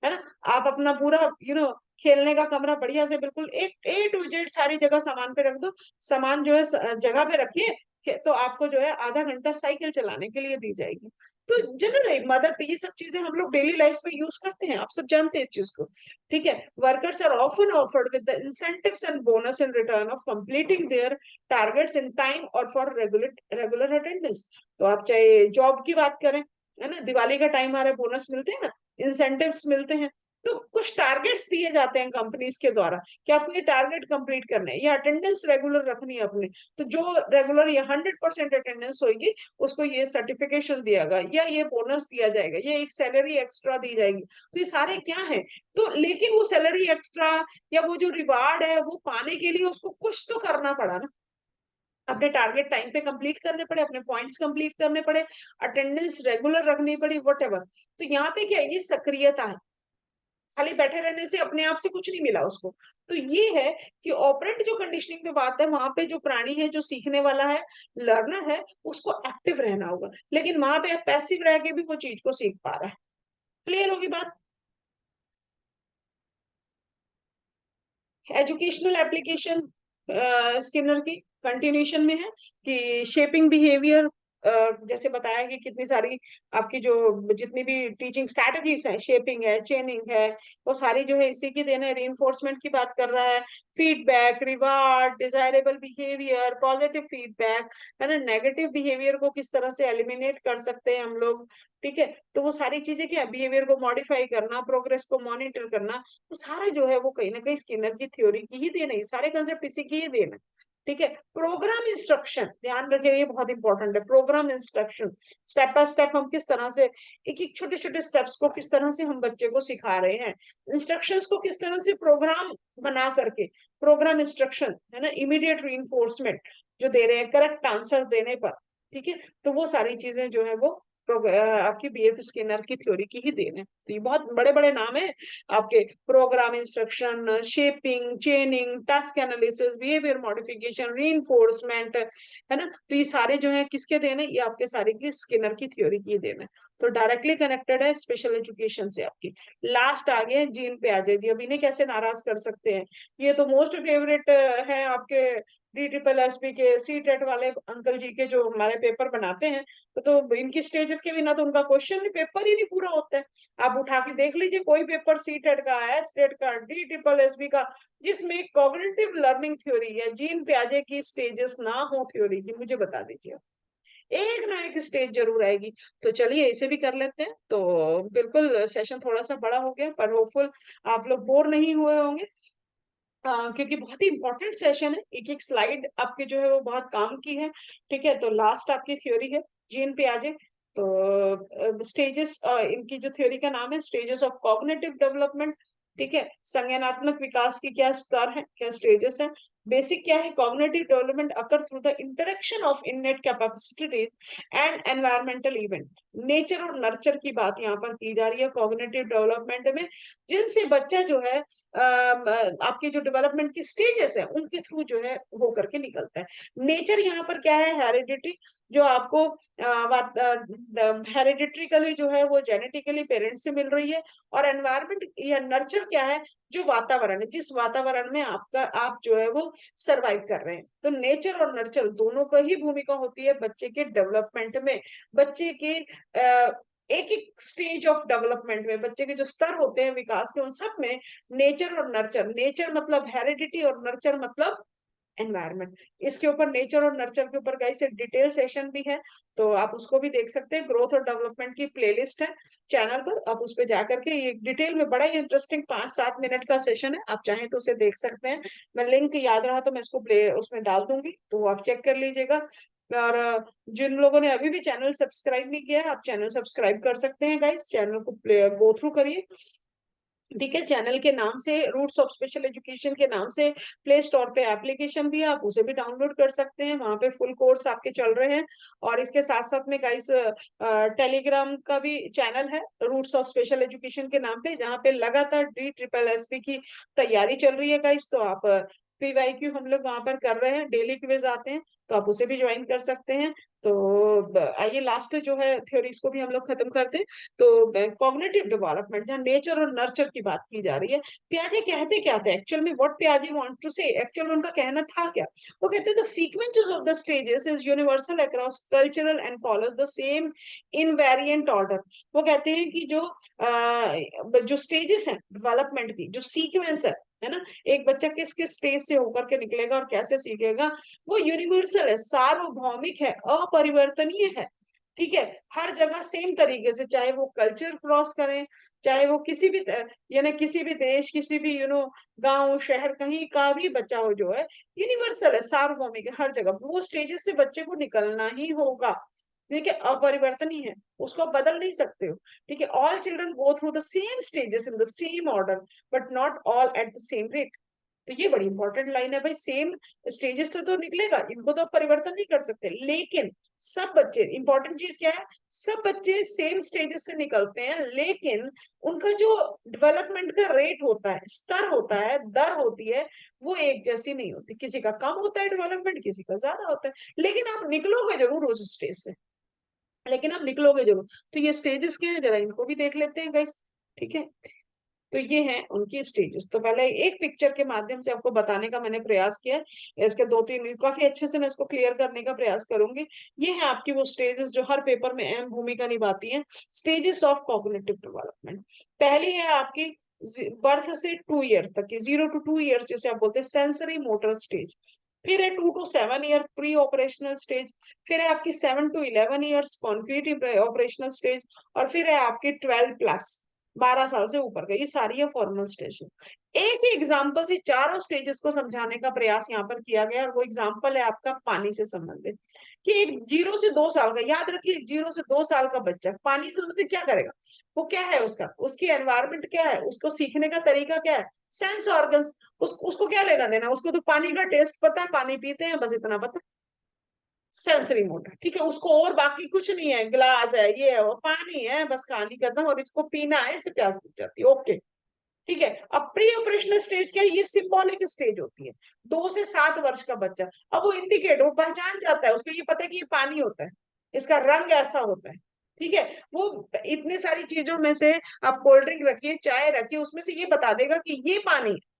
है ना। आप अपना पूरा खेलने का कमरा बढ़िया से बिल्कुल एक ए टू जेड सारी जगह सामान पे रख दो। सामान जो है जगह पे रखिए, तो आपको जो है आधा घंटा साइकिल चलाने के लिए दी जाएगी। तो जनरल मदर पे ये सब चीजें हम लोग डेली लाइफ में यूज करते हैं, आप सब जानते हैं इस चीज को। ठीक है, workers are often offered with the incentives and bonus in return of completing their targets in time और फॉर रेगुलर रेगुलर अटेंडेंस। तो आप चाहे जॉब की बात करें, है ना, दिवाली का टाइम आ रहा है, बोनस मिलते हैं ना, इंसेंटिव्स मिलते हैं, तो कुछ टारगेट्स दिए जाते हैं कंपनीज के द्वारा कि आपको ये टारगेट कंप्लीट करना है, या अटेंडेंस रेगुलर रखनी है अपने। तो जो रेगुलर या 100% अटेंडेंस होगी उसको ये सर्टिफिकेशन दिया जाएगा, या ये बोनस दिया जाएगा, ये एक सैलरी एक्स्ट्रा दी जाएगी। तो ये सारे क्या है, तो लेकिन वो सैलरी एक्स्ट्रा या वो जो रिवार्ड है वो पाने के लिए उसको कुछ तो करना पड़ा ना। अपने टारगेट टाइम पे कंप्लीट करने पड़े, अपने पॉइंट्स कंप्लीट करने पड़े, अटेंडेंस रेगुलर रखनी पड़ी, वट। तो यहाँ पे क्या है, ये सक्रियता है। खाली बैठे रहने से अपने आप से कुछ नहीं मिला उसको। तो ये है कि ऑपरेंट जो कंडीशनिंग में बात है, वहां पे जो प्राणी है, जो सीखने वाला है, लर्नर है, उसको एक्टिव रहना होगा। लेकिन वहां पे पैसिव रह के भी वो चीज को सीख पा रहा है। क्लियर होगी बात? एजुकेशनल एप्लीकेशन स्किनर की कंटिन्यूशन में है कि शेपिंग बिहेवियर, जैसे बताया कि कितनी सारी आपकी जो जितनी भी टीचिंग स्ट्रैटेजीज है, शेपिंग है, चेनिंग है, वो सारी जो है इसी की देन है। रीइंफोर्समेंट की बात कर रहा है, feedback, reward, desirable behaviour, positive feedback, है ना, नेगेटिव बिहेवियर को किस तरह से एलिमिनेट कर सकते हैं हम लोग। ठीक है, तो वो सारी चीजें क्या, बिहेवियर को मॉडिफाई करना, प्रोग्रेस को मॉनिटर करना, तो सारे जो है वो कहीं ना कहीं स्किनर की थ्योरी की ही देन है, सारे कंसेप्ट इसी की ही देन है। ठीक है, प्रोग्राम इंस्ट्रक्शन ध्यान रखिए, ये बहुत इंपॉर्टेंट है। Programme instruction, step by step हम किस तरह से एक एक छोटे छोटे स्टेप्स को किस तरह से हम बच्चे को सिखा रहे हैं, इंस्ट्रक्शंस को किस तरह से प्रोग्राम बना करके, प्रोग्राम इंस्ट्रक्शन है ना, इमीडिएट रीइंफोर्समेंट जो दे रहे हैं करेक्ट आंसर देने पर। ठीक है, तो वो सारी चीजें जो है वो आपकी बीएफ स्किनर की थ्योरी की ही देन है। तो ये बहुत बड़े बड़े नाम है आपके, programme instruction, shaping, चेनिंग, task analysis, behaviour modification, reinforcement, है ना। तो ये सारे जो है किसके देन है, ये आपके सारे की स्किनर की थ्योरी की देन है। तो डायरेक्टली कनेक्टेड है स्पेशल एजुकेशन से आपकी। लास्ट आ गए जीन पे आ जाए जी, अब इन्हें कैसे नाराज कर सकते हैं, ये तो मोस्ट फेवरेट है आपके DSSS के सी टेट वाले अंकल जी के, जो हमारे पेपर बनाते हैं। तो इनकी स्टेजेस के बिना तो उनका क्वेश्चन पेपर ही नहीं पूरा होता है। आप उठा के देख लीजिए कोई पेपर, सी टेट का, एच टेट का, DSSS का, जिसमें कॉग्निटिव लर्निंग थ्योरी या जीन प्याजे की स्टेजेस ना हो थ्योरी की, मुझे बता दीजिए। एक ना एक स्टेज जरूर आएगी। तो चलिए इसे भी कर लेते हैं। तो बिल्कुल सेशन थोड़ा सा बड़ा हो गया, पर होपफुल आप लोग बोर नहीं हुए होंगे, क्योंकि बहुत ही इंपॉर्टेंट सेशन है। एक एक स्लाइड आपके जो है वो बहुत काम की है। ठीक है, तो लास्ट आपकी थ्योरी है, जीन पे आ जाए। तो स्टेजेस, इनकी जो थ्योरी का नाम है स्टेजेस ऑफ कॉग्निटिव डेवलपमेंट। ठीक है, संज्ञानात्मक विकास की क्या स्तर है, क्या स्टेजेस है। बेसिक क्या है, cognitive development occur through the interaction of innate capacities and environmental event. Nature और नर्चर की बात यहाँ पर की जा रही है कॉग्निटिव डेवलपमेंट में, जिनसे बच्चा जो है आपके जो डेवलपमेंट की स्टेजेस है उनके थ्रू जो है वो करके निकलता है। नेचर यहाँ पर क्या है, हेरिडिटी, जो आपको हेरिडिट्रिकली जो है वो जेनेटिकली पेरेंट्स से मिल रही है। और एनवायरमेंट या नर्चर क्या है, जो वातावरण है, जिस वातावरण में आप जो है वो सरवाइव कर रहे हैं। तो नेचर और नर्चर दोनों का ही भूमिका होती है बच्चे के डेवलपमेंट में। बच्चे के एक एक स्टेज ऑफ डेवलपमेंट में, बच्चे के जो स्तर होते हैं विकास के, उन सब में नेचर और नर्चर, नेचर मतलब हेरिडिटी और नर्चर मतलब एनवायरनमेंट। इसके ऊपर नेचर और नर्चर के ऊपर गाइस एक डिटेल सेशन भी है, तो आप उसको भी देख सकते हैं। ग्रोथ और डेवलपमेंट की प्लेलिस्ट है चैनल पर, आप उस पर जाकर के ये डिटेल में बड़ा ही इंटरेस्टिंग 5-7 मिनट का सेशन है, आप चाहें तो उसे देख सकते हैं। मैं लिंक याद रहा तो मैं इसको प्ले उसमें डाल दूंगी, तो वो आप चेक कर लीजिएगा। और जिन लोगों ने अभी भी चैनल सब्सक्राइब नहीं किया है, आप चैनल सब्सक्राइब कर सकते हैं गाइस, चैनल को गो थ्रू करिए। ठीक है, चैनल के नाम से रूट्स ऑफ स्पेशल एजुकेशन के नाम से प्ले स्टोर पे एप्लीकेशन भी है, आप उसे भी डाउनलोड कर सकते हैं, वहां पे फुल कोर्स आपके चल रहे हैं। और इसके साथ साथ में गाइस टेलीग्राम का भी चैनल है रूट्स ऑफ स्पेशल एजुकेशन के नाम पे, जहाँ पे लगातार DSSS की तैयारी चल रही है गाइस। तो आप PYQ हम लोग वहां पर कर रहे हैं, डेली क्विज आते हैं, तो आप उसे भी ज्वाइन कर सकते हैं। तो आइए लास्ट जो है थ्योरीज को भी हम लोग खत्म करते हैं। तो कॉग्निटिव डेवलपमेंट, जहाँ नेचर और नर्चर की बात की जा रही है, पियाजे कहते क्या थे एक्चुअल में, व्हाट पियाजे वांट टू से, एक्चुअल में उनका कहना था क्या? वो कहते हैं the sequences of the stages is universal across cultural and follows the same invariant order. वो कहते हैं कि जो स्टेजेस हैं डेवलपमेंट की, जो सीक्वेंस है ना, एक बच्चा किस किस स्टेज से होकर के निकलेगा और कैसे सीखेगा, वो यूनिवर्सल है, सार्वभौमिक है, अपरिवर्तनीय है। ठीक है, हर जगह सेम तरीके से, चाहे वो कल्चर क्रॉस करें, चाहे वो किसी भी यानी किसी भी देश, किसी भी गांव शहर कहीं का भी बच्चा हो, जो है यूनिवर्सल है, सार्वभौमिक है, हर जगह वो स्टेजेस से बच्चे को निकलना ही होगा। ठीक है, अपरिवर्तनीय है, उसको आप बदल नहीं सकते हो। ठीक है, all children go through the same stages in the same order but not all at the same rate. तो ये बड़ी इंपॉर्टेंट लाइन है भाई, सेम स्टेजेस से तो निकलेगा, इनको तो परिवर्तन नहीं कर सकते, लेकिन सब बच्चे, इंपॉर्टेंट चीज क्या है, सब बच्चे सेम स्टेजेस से निकलते हैं, लेकिन उनका जो डेवलपमेंट का रेट होता है, स्तर होता है, दर होती है, वो एक जैसी नहीं होती, किसी का कम होता है डेवलपमेंट, किसी का ज्यादा होता है, लेकिन आप निकलोगे जरूर उस स्टेज से, लेकिन आप निकलोगे जरूर। तो ये स्टेजेस क्या है, जरा इनको भी देख लेते हैं गाइस। ठीक है, तो ये हैं उनकी स्टेजेस। तो पहले एक पिक्चर के माध्यम से आपको बताने का मैंने प्रयास किया है, इसके 2-3 काफी अच्छे से मैं इसको क्लियर करने का प्रयास करूंगी। ये है आपकी वो स्टेजेस जो हर पेपर में अहम भूमिका निभाती हैं, स्टेजेस ऑफ कॉग्निटिव डेवलपमेंट। पहली है आपकी बर्थ से 2 ईयर तक की, 0 to 2 ईयर्स जिसे आप बोलते हैं सेंसरी मोटर स्टेज। फिर है 2 to 7 year pre operational stage. फिर है आपकी 7 to 11 years concrete operational stage. और फिर है आपकी 12+, 12 साल से ऊपर का, ये सारी है फॉर्मल स्टेज। एक ही एग्जाम्पल से चारों स्टेजेस को समझाने का प्रयास यहाँ पर किया गया, और वो एग्जाम्पल है आपका पानी से संबंधित, कि एक 0 से 2 साल का, याद रखिए 0 से 2 साल का बच्चा पानी से संबंधित क्या करेगा, वो क्या है उसका, उसकी एनवायरमेंट क्या है, उसको सीखने का तरीका क्या है, सेंस ऑर्गन्स, उसको क्या लेना देना, उसको तो पानी का टेस्ट पता है, पानी पीते हैं, बस इतना पता, सेंसरी मोटर। ठीक है, उसको और बाकी कुछ नहीं है, गिलास है, ये है, वो पानी है, बस खाली करना और इसको पीना है, इससे प्यास बुझ जाती है, ओके। ठीक है, अब प्री ऑपरेशनल स्टेज क्या है, ये सिंबॉलिक स्टेज होती है, 2 से 7 वर्ष का बच्चा, अब वो इंडिकेट, वो पहचान जाता है, उसको ये पता है कि ये पानी होता है, इसका रंग ऐसा होता है। ठीक है, वो इतनी सारी चीजों में से, आप कोल्ड ड्रिंक रखिए, चाय रखिए, उसमें से ये बता देगा कि ये पानी है।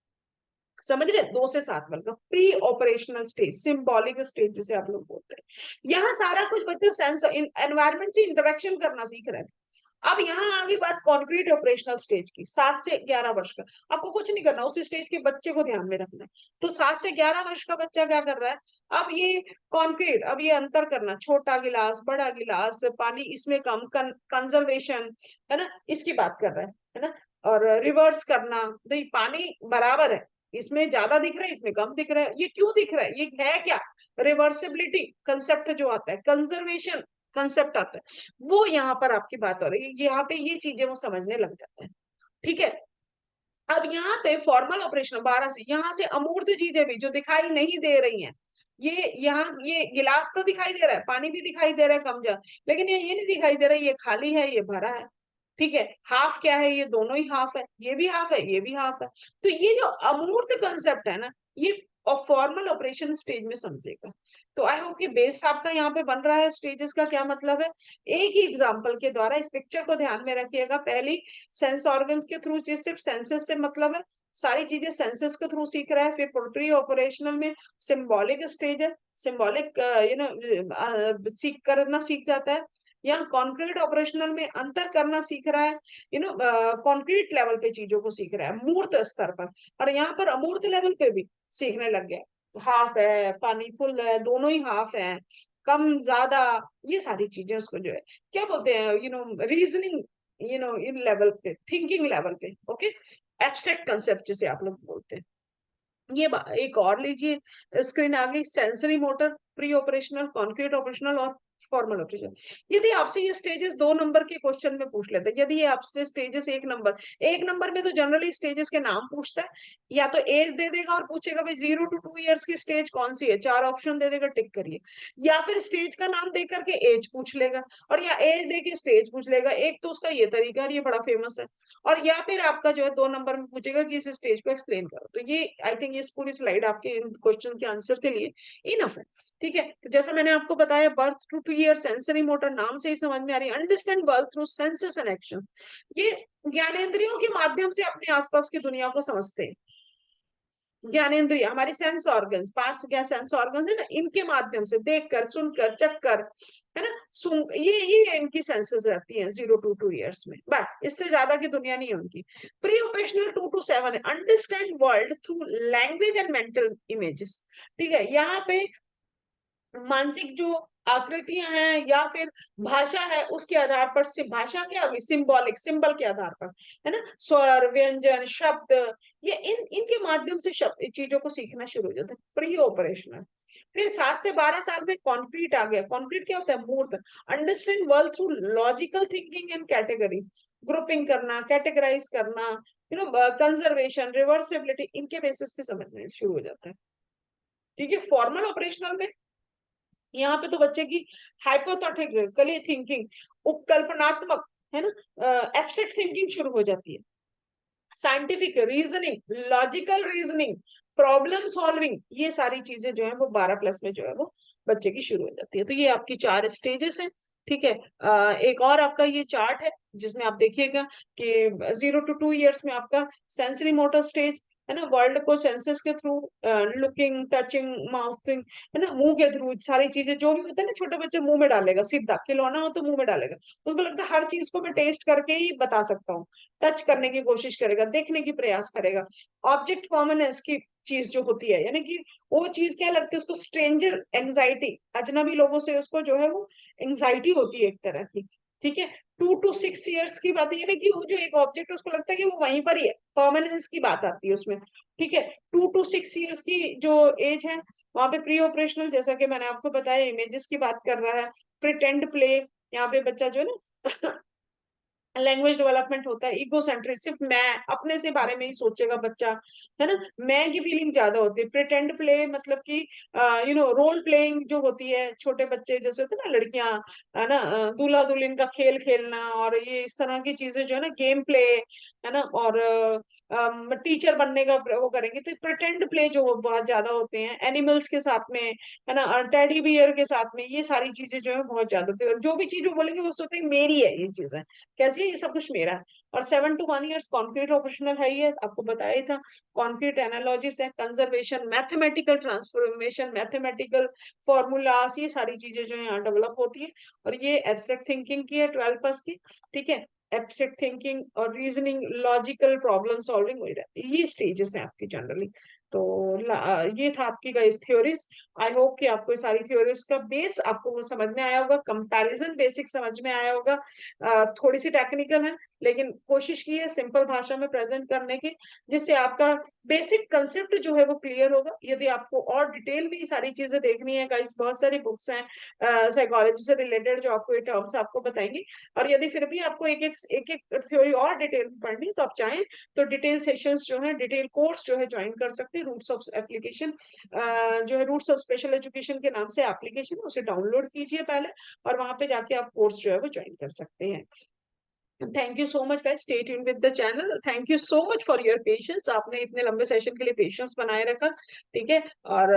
समझ रहे, 2 से 7 वर्ष का pre operational stage, symbolic stage जिसे आप लोग बोलते हैं। यहाँ सारा कुछ बच्चे सेंस एनवायरमेंट से इंटरेक्शन करना सीख रहे हैं। अब यहाँ आगे बात कॉन्क्रीट ऑपरेशनल स्टेज की, 7 से 11 वर्ष का, आपको कुछ नहीं करना, उस स्टेज के बच्चे को ध्यान में रखना है। तो 7 से 11 वर्ष का बच्चा क्या कर रहा है, अब ये कॉन्क्रीट, अब ये अंतर करना, छोटा गिलास, बड़ा गिलास, पानी इसमें कम, कंजर्वेशन, है ना, इसकी बात कर रहा है ना। और रिवर्स करना, भाई पानी बराबर है, इसमें ज्यादा दिख रहा है, इसमें कम दिख रहा है, ये क्यों दिख रहा है, ये है क्या, रिवर्सिबिलिटी कंसेप्ट जो आता है, कंजर्वेशन कंसेप्ट आता है, वो यहाँ पर आपकी बात हो रही है, यहाँ पे ये चीजें वो समझने लग जाते हैं। ठीक है, अब यहाँ पे फॉर्मल ऑपरेशन 12 से, यहाँ से अमूर्त चीजें भी जो दिखाई नहीं दे रही हैं, ये यहाँ ये गिलास तो दिखाई दे रहा है, पानी भी दिखाई दे रहा है कम जा, लेकिन ये नहीं दिखाई दे रहा है, ये खाली है, ये भरा है। ठीक है, हाफ क्या है, ये दोनों ही हाफ है, ये भी हाफ है, ये भी हाफ है। तो ये जो अमूर्त कंसेप्ट है ना, ये फॉर्मल ऑपरेशन स्टेज में समझेगा। तो आई होप कि बेस आपका यहाँ पे बन रहा है, स्टेजेस का क्या मतलब है, एक ही एग्जाम्पल के द्वारा, इस पिक्चर को ध्यान में रखिएगा। पहली सेंस ऑर्गन्स के थ्रू, सिर्फ सेंसेस से मतलब है, सारी चीजें सेंसेस के थ्रू सीख रहा है। फिर प्री ऑपरेशनल में सिंबॉलिक स्टेज है, सिंबॉलिक सीख करना सीख जाता है। यहाँ कॉन्क्रीट ऑपरेशनल में अंतर करना सीख रहा है, कॉन्क्रीट लेवल पे चीजों को सीख रहा है, मूर्त स्तर पर, और यहाँ पर अमूर्त लेवल पे भी सीखने लग गया। हाफ है, पानी फुल है, दोनों ही हाफ है, कम ज्यादा, ये सारी चीजें उसको जो है क्या बोलते हैं, रीजनिंग, इन लेवल पे, थिंकिंग लेवल पे, ओके, एब्स्ट्रैक्ट कंसेप्ट जिसे आप लोग बोलते हैं। एक और लीजिए, स्क्रीन आ गई, sensory motor, pre operational, concrete operational और फॉर्मल ऑपरेशन। यदि आपसे ये स्टेजेस 2 नंबर के क्वेश्चन में पूछ लेते, यदि ये आपसे स्टेजेस 1 नंबर, 1 नंबर में तो जनरली स्टेजेस के नाम पूछता है, या तो एज दे देगा और पूछेगा भाई 0 to 2 years की स्टेज कौन सी है, 4 ऑप्शन दे देगा, टिक करिए, या फिर स्टेज का नाम दे करके एज पूछ लेगा, और या एज दे के स्टेज पूछ लेगा। एक तो उसका ये तरीका है, ये बड़ा फेमस है। और या फिर आपका जो है 2 नंबर में पूछेगा कि इस स्टेज को एक्सप्लेन करो। तो ये आई थिंक इस पूरी स्लाइड आपके इन क्वेश्चन के आंसर के लिए इनफ है। ठीक है, तो जैसा मैंने आपको बताया, birth to 2 year, sensory motor नाम से ही समझ में आ रही है, understand world through senses and action, ये ज्ञानेंद्रियों के माध्यम से अपने आसपास की दुनिया को समझते हैं। ज्ञानेंद्रिय हमारी सेंस ऑर्गन्स, 5 सेंस ऑर्गन्स है ना, इनके माध्यम से देखकर, सुनकर, चखकर, है ना, सुन, ये इनकी सेंसेस रहती हैं 0 to 2 years में, बस इससे ज्यादा की दुनिया नहीं है उनकी। Pre operational 2 to 7 understand world through language and mental images. ठीक है, यहाँ पे मानसिक जो आकृतियां हैं या फिर भाषा है, उसके आधार पर से भाषा क्या होगी, सिंबॉलिक, सिंबल के आधार पर, है ना, स्वर, व्यंजन, शब्द, ये इनके माध्यम से शब्द चीजों को सीखना शुरू हो जाता है, प्री ऑपरेशनल। फिर 7 से 12 साल में कॉन्क्रीट आ गया। कॉन्क्रीट क्या होता है, मूर्त, understand world through logical thinking and category, grouping करना, कैटेगराइज करना, कंजर्वेशन, रिवर्सिबिलिटी, इनके बेसिस पे समझना शुरू हो जाता है। ठीक है, फॉर्मल ऑपरेशनल में यहाँ पे तो बच्चे की हाइपोथेटिकली थिंकिंग, उपकल्पनात्मक, है ना, एब्स्ट्रैक्ट थिंकिंग शुरू हो जाती है। Scientific reasoning, logical reasoning, problem solving, ये सारी चीजें जो है वो 12 प्लस में जो है वो बच्चे की शुरू हो जाती है। तो ये आपकी 4 स्टेजेस हैं। ठीक है, एक और आपका ये चार्ट है जिसमें आप देखिएगा कि 0 to 2 years में आपका सेंसरी मोटर स्टेज, है ना, वर्ल्ड को सेंसेस के थ्रू, लुकिंग, टचिंग, माउथिंग, है ना, मुंह के थ्रू सारी चीजें जो भी होता है ना, छोटे बच्चे मुंह में डालेगा, सीधा खिलौना हो तो मुंह में डालेगा, उसको लगता है हर चीज को मैं टेस्ट करके ही बता सकता हूँ, टच करने की कोशिश करेगा, देखने की प्रयास करेगा। ऑब्जेक्ट कॉमननेस की चीज जो होती है, यानी कि वो चीज क्या लगती है उसको, स्ट्रेंजर एंजाइटी, अजनबी लोगों से उसको जो है वो एंजाइटी होती है एक तरह की। ठीक है, 2 to 6 years की बात है, यानी कि वो जो एक ऑब्जेक्ट है उसको लगता है कि वो वहीं पर ही है, कॉमननेस की बात आती है उसमें। ठीक है, 2 to 6 years की जो एज है, वहां पे प्री ऑपरेशनल, जैसा कि मैंने आपको बताया, इमेजेस की बात कर रहा है, प्रिटेंड प्ले, यहाँ पे बच्चा जो है ना लैंग्वेज डेवलपमेंट होता है, इगो सेंट्रिक, सिर्फ मैं अपने से बारे में ही सोचेगा बच्चा, है ना, मैं की फीलिंग ज्यादा होती है। प्रिटेंड प्ले मतलब कि रोल प्लेइंग जो होती है, छोटे बच्चे जैसे होते हैं ना, लड़कियां, है ना, दूल्हा दुल्हन का खेल खेलना, और ये इस तरह की चीजें जो है ना, गेम प्ले, है ना, और टीचर बनने का वो करेंगे, तो प्रिटेंड प्ले जो बहुत ज्यादा होते हैं, एनिमल्स के साथ में, है ना, टेडी बियर के साथ में, ये सारी चीजें जो है बहुत ज्यादा होती है, और जो भी चीज वो बोलेंगे वो सोचते हैं मेरी है ये चीजें, कैसे है, ये सब कुछ मेरा है। और 7 to 1 years कॉन्क्रीट ऑपरेशनल है, ये आपको बताया ही था। कॉन्क्रीट एनालॉजिस है, conservation, mathematical transformation, mathematical formulas, ये सारी चीजें जो है यहाँ डेवलप होती है। और ये एब्स्ट्रैक्ट थिंकिंग की है 12 प्लस की। ठीक है, एब्स्ट्रैक्ट थिंकिंग और रीजनिंग, लॉजिकल प्रॉब्लम सॉल्विंग, ये स्टेजेस हैं आपकी जनरली। तो ये था आपकी गाइस थ्योरीज। आई होप कि आपको ये सारी थ्योरीज का बेस आपको वो समझ में आया होगा, कंपैरिजन बेसिक समझ में आया होगा। थोड़ी सी टेक्निकल है, लेकिन कोशिश की है सिंपल भाषा में प्रेजेंट करने की, जिससे आपका बेसिक कंसेप्ट जो है वो क्लियर होगा। यदि आपको और डिटेल में ये सारी चीजें देखनी है गाइस, बहुत सारी बुक्स हैं साइकोलॉजी से रिलेटेड जो आपको ये टर्म्स आपको बताएंगी। और यदि फिर भी आपको एक एक थ्योरी और डिटेल में पढ़नी है, तो आप चाहें तो डिटेल सेशंस जो है, डिटेल कोर्स जो है ज्वाइन कर सकते हैं। रूट्स ऑफ एप्लीकेशन जो है, रूट्स ऑफ स्पेशल एजुकेशन के नाम से एप्लीकेशन, उसे डाउनलोड कीजिए पहले, और वहां पे जाके आप कोर्स जो है वो ज्वाइन कर सकते हैं। Thank you so much guys, stay tuned with the channel. Thank you so much for your patience, आपने इतने लंबे सेशन के लिए पेशेंस बनाए रखा। ठीक है, और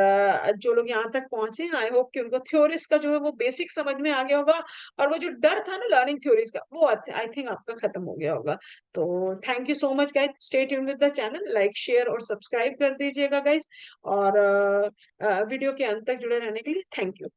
जो लोग यहाँ तक पहुंचे, आई होप कि उनको थ्योरीज का जो है वो बेसिक समझ में आ गया होगा, और वो जो डर था ना लर्निंग थ्योरीज का, वो आई थिंक आपका खत्म हो गया होगा। तो thank you so much guys, stay tuned with the channel, like, share और सब्सक्राइब कर दीजिएगा गाइस, और वीडियो के अंत तक जुड़े रहने के लिए थैंक यू।